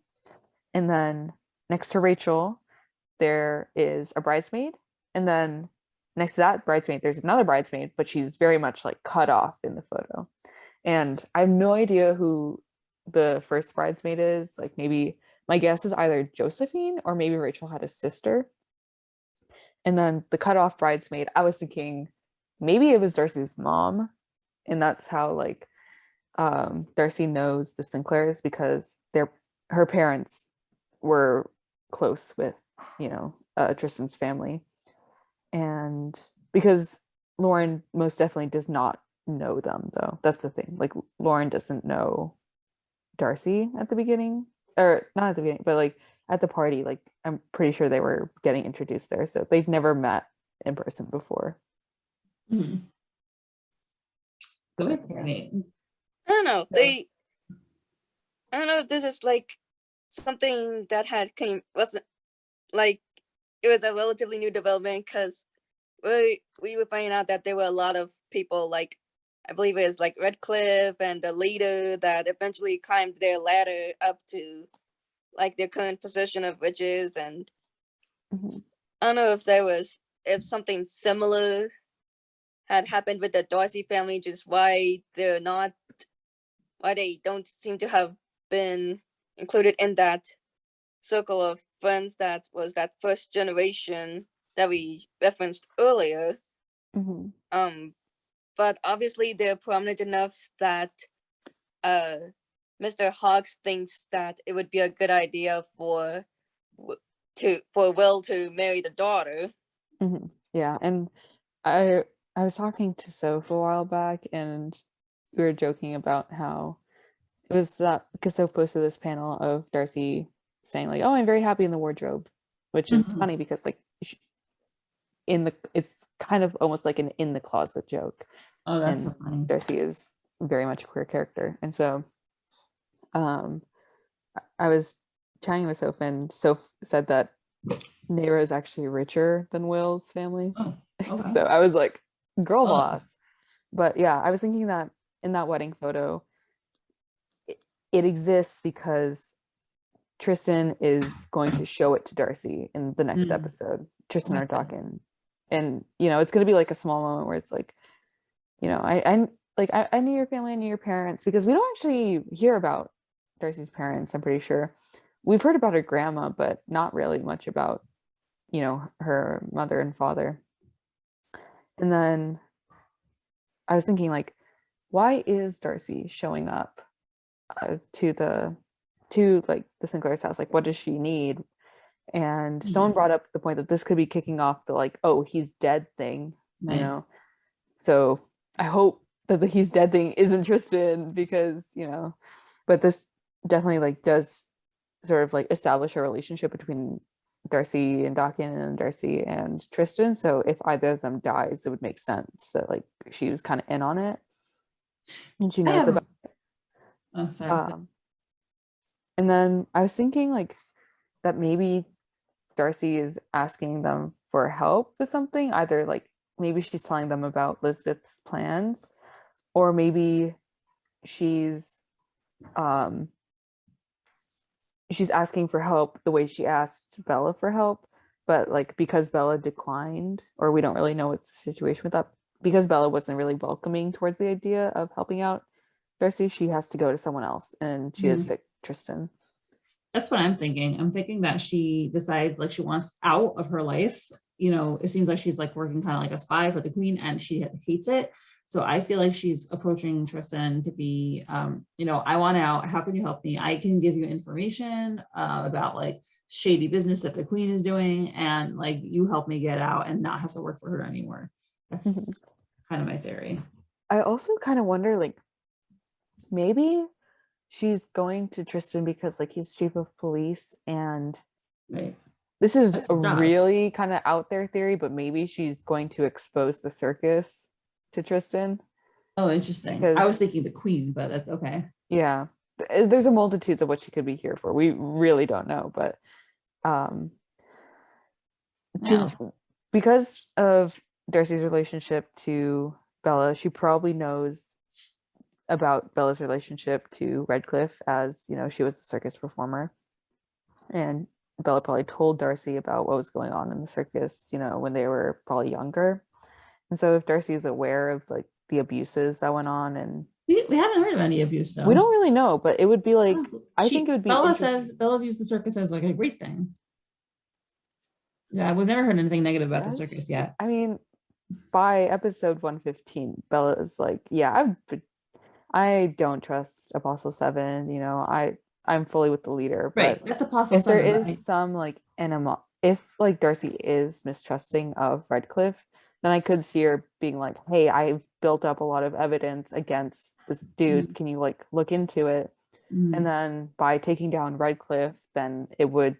And then next to Rachel, there is a bridesmaid, and then next to that bridesmaid, there's another bridesmaid, but she's very much like cut off in the photo. And I have no idea who the first bridesmaid is. Like, maybe my guess is either Josephine or maybe Rachel had a sister. And then the cut off bridesmaid, I was thinking maybe it was Darcy's mom, and that's how like Darcy knows the Sinclairs, because her parents were close with, you know, Tristan's family. And because Lauren most definitely does not know them, though. That's the thing. Like, Lauren doesn't know Darcy at the beginning, or not at the beginning, but like at the party. Like, I'm pretty sure they were getting introduced there, so they've never met in person before.
Mm-hmm. Go ahead,
I don't know. I don't know if this is like something that wasn't like, it was a relatively new development, because we were finding out that there were a lot of people, like I believe it was like Redcliffe and the leader, that eventually climbed their ladder up to like their current position of witches. And I don't know if something similar had happened with the Darcy family, just why they don't seem to have been included in that circle of friends that was that first generation that we referenced earlier. But obviously they're prominent enough that Mr. Hawks thinks that it would be a good idea for Will to marry the daughter.
Yeah, and I was talking to Soph a while back, and we were joking about how it was that, because Soph posted this panel of Darcy saying like, "Oh, I'm very happy in the wardrobe," which is funny because like it's kind of almost like an in the closet joke.
Oh, that's so funny.
Darcy is very much a queer character, and so I was chatting with Soph, and Soph said that Neyra is actually richer than Will's family.
Oh, okay.
So I was like, girl boss. But yeah, I was thinking that in that wedding photo, it exists because Tristan is going to show it to Darcy in the next episode. Tristan are talking, and you know, it's going to be like a small moment where it's like, you know, I knew your family, I knew your parents, because we don't actually hear about Darcy's parents. I'm pretty sure we've heard about her grandma, but not really much about, you know, her mother and father. And then I was thinking, like, why is Darcy showing up to the Sinclair's house? Like, what does she need? And someone brought up the point that this could be kicking off the like, oh, he's dead thing, you know. So I hope that the he's dead thing isn't Tristan, because, you know, but this definitely like does sort of like establish a relationship between Darcy and Dakin and Darcy and Tristan. So if either of them dies, it would make sense that like she was kind of in on it and she knows about it.
Oh, sorry.
And then I was thinking like that maybe Darcy is asking them for help with something. Either like maybe she's telling them about Elizabeth's plans, or maybe she's asking for help the way she asked Bella for help, but like because Bella declined, or we don't really know what's the situation with that, because Bella wasn't really welcoming towards the idea of helping out Darcy, she has to go to someone else, and she has picked Tristan.
That's what I'm thinking. I'm thinking that she decides like she wants out of her life. You know, it seems like she's like working kind of like a spy for the queen, and she hates it. So I feel like she's approaching Tristan to be, you know, I want out. How can you help me? I can give you information about like shady business that the queen is doing, and like you help me get out and not have to work for her anymore. That's kind of my theory.
I also kind of wonder, like, maybe she's going to Tristan because like he's chief of police, and this is a really kind of out there theory, but maybe she's going to expose the circus to Tristan.
Oh, interesting. I was thinking the queen, but that's okay.
Yeah, there's a multitude of what she could be here for. We really don't know, but
Yeah.
Because of Darcy's relationship to Bella, she probably knows about Bella's relationship to 𝗏𝗏𝗃, as you know, she was a circus performer, and Bella probably told Darcy about what was going on in the circus, you know, when they were probably younger. And so if Darcy is aware of like the abuses that went on, and
we haven't heard of any abuse though.
we don't really know, but it would be like, I think it would be
Bella
interesting.
says Bella views the circus as like a great thing. Yeah, we've never heard anything negative about the
Yes.
circus yet.
I mean, by episode 115, Bella is like, yeah, I don't trust Apostle 7, you know, I'm fully with the leader. But
Right, that's Apostle
if there
7.
is some like if like Darcy is mistrusting of 𝗏𝗏𝗃, then I could see her being like, hey, I've built up a lot of evidence against this dude. Can you like look into it? And then by taking down 𝗏𝗏𝗃, then it would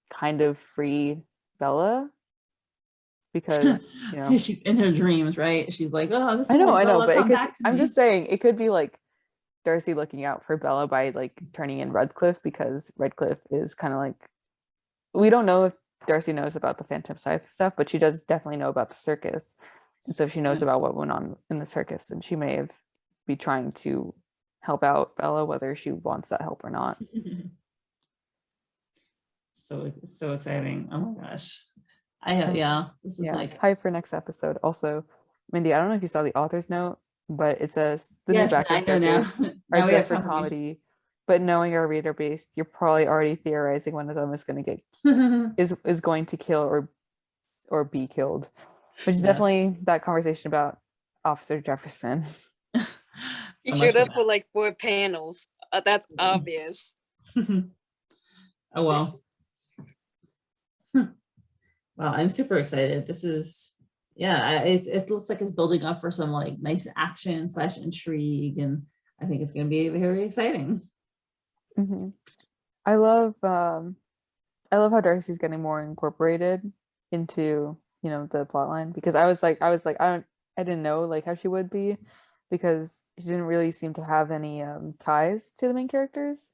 kind of free Bella, because you know,
she's in her dreams, right? She's like, oh, this
I know,
Bella,
but it
come
could,
back to
I'm
me.
just saying it could be like Darcy looking out for Bella by like turning in 𝗏𝗏𝗃, because 𝗏𝗏𝗃 is kind of like, we don't know if Darcy knows about the Phantom Scythe stuff, but she does definitely know about the circus. And so if she knows about what went on in the circus, then she may have be trying to help out Bella, whether she wants that help or not.
So exciting. Oh my gosh. This is like
hype for next episode. Also, Mindy, I don't know if you saw the author's note, but it says the new
yes,
background
I know now.
characters
Now
are
we
just
have
for
confirmation.
comedy. But knowing our reader base, you're probably already theorizing one of them is going to get is going to kill or be killed, which is
Yes.
definitely that conversation about Officer Jefferson.
You should have put like 4 panels. That's obvious.
Oh well. Wow, I'm super excited. This is, it looks like it's building up for some like nice action / intrigue, and I think it's going to be very exciting.
I love how Darcy's getting more incorporated into, you know, the plot line, because I was like I didn't know like how she would be, because she didn't really seem to have any ties to the main characters.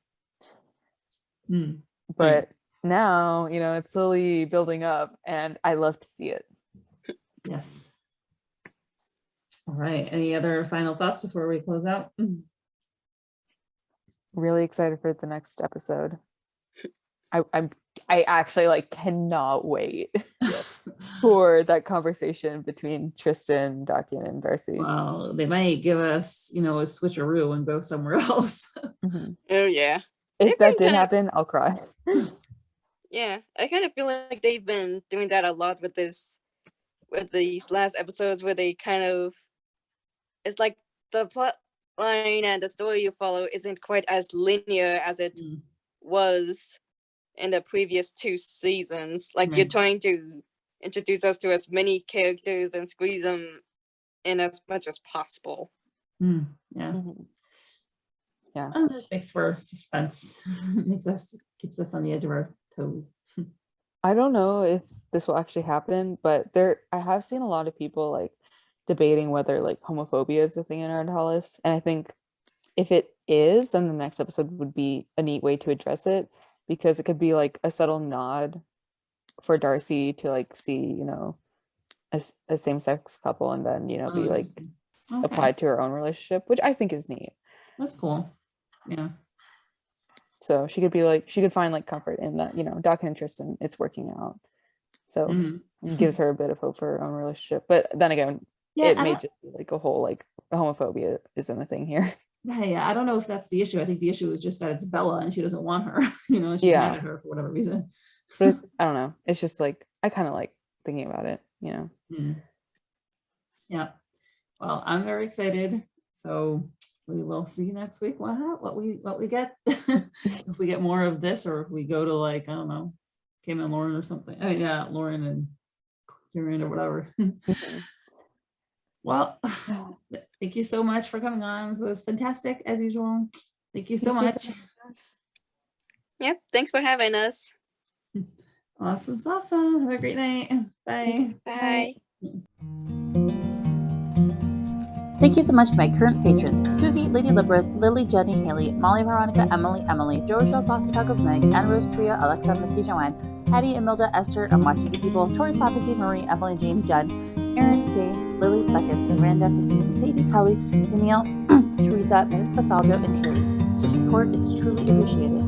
But now, you know, it's slowly building up, and I love to see it.
Yes. All right. Any other final thoughts before we close out?
Really excited for the next episode. I actually like cannot wait for that conversation between Tristan, Dakian, and Darcy.
Well, they might give us, you know, a switcheroo and go somewhere else.
Oh yeah.
If that did happen, I'll cry.
Yeah, I kind of feel like they've been doing that a lot with these last episodes, where they kind of, it's like the plot line and the story you follow isn't quite as linear as it was in the previous 2 seasons. Like you're trying to introduce us to as many characters and squeeze them in as much as possible.
Yeah. It makes for suspense. Keeps us on the edge of our toes.
I don't know if this will actually happen, but I have seen a lot of people like debating whether like homophobia is a thing in 𝗏𝗏𝗃, and I think if it is, then the next episode would be a neat way to address it, because it could be like a subtle nod for Darcy to like see, you know, a same-sex couple, and then, you know, be like applied to her own relationship, which I think is neat.
That's cool. Yeah.
So she could find like comfort in that, you know, Doc and Tristan, it's working out. So it gives her a bit of hope for her own relationship. But then again, it may just be like a whole like homophobia isn't a thing here.
Yeah, I don't know if that's the issue. I think the issue is just that it's Bella and she doesn't want her, you know, and she's mad at her for whatever reason.
But I don't know. It's just like, I kind of like thinking about it, you know.
Yeah. Well, I'm very excited. So we will see next week what we get. If we get more of this, or if we go to like, I don't know, Kim and Lauren or something. I mean, yeah, Lauren and Kieran or whatever. Well, thank you so much for coming on. It was fantastic as usual. Thank you so much.
Yep, thanks for having us.
Awesome. Have a great night. Bye.
Bye.
Thank you so much to my current patrons: Susie, Lady Libris, Lily, Jenny, Haley, Molly, Veronica, Emily, Joe, Rochelle, Saucy Tacos, Meg, Anne Rose, Priya, Alexa, Misty, Joanne, Hattie, Imelda, Esther, I'm Watching Good People, Tori's Prophecy, Marie, Emily, James, Jen, Aaron, Jay, Lily, Beckett, Miranda, Christine, Sadie, Kelly, Danielle, Teresa, Mrs. Castaldo, and Carrie. Your support is truly appreciated.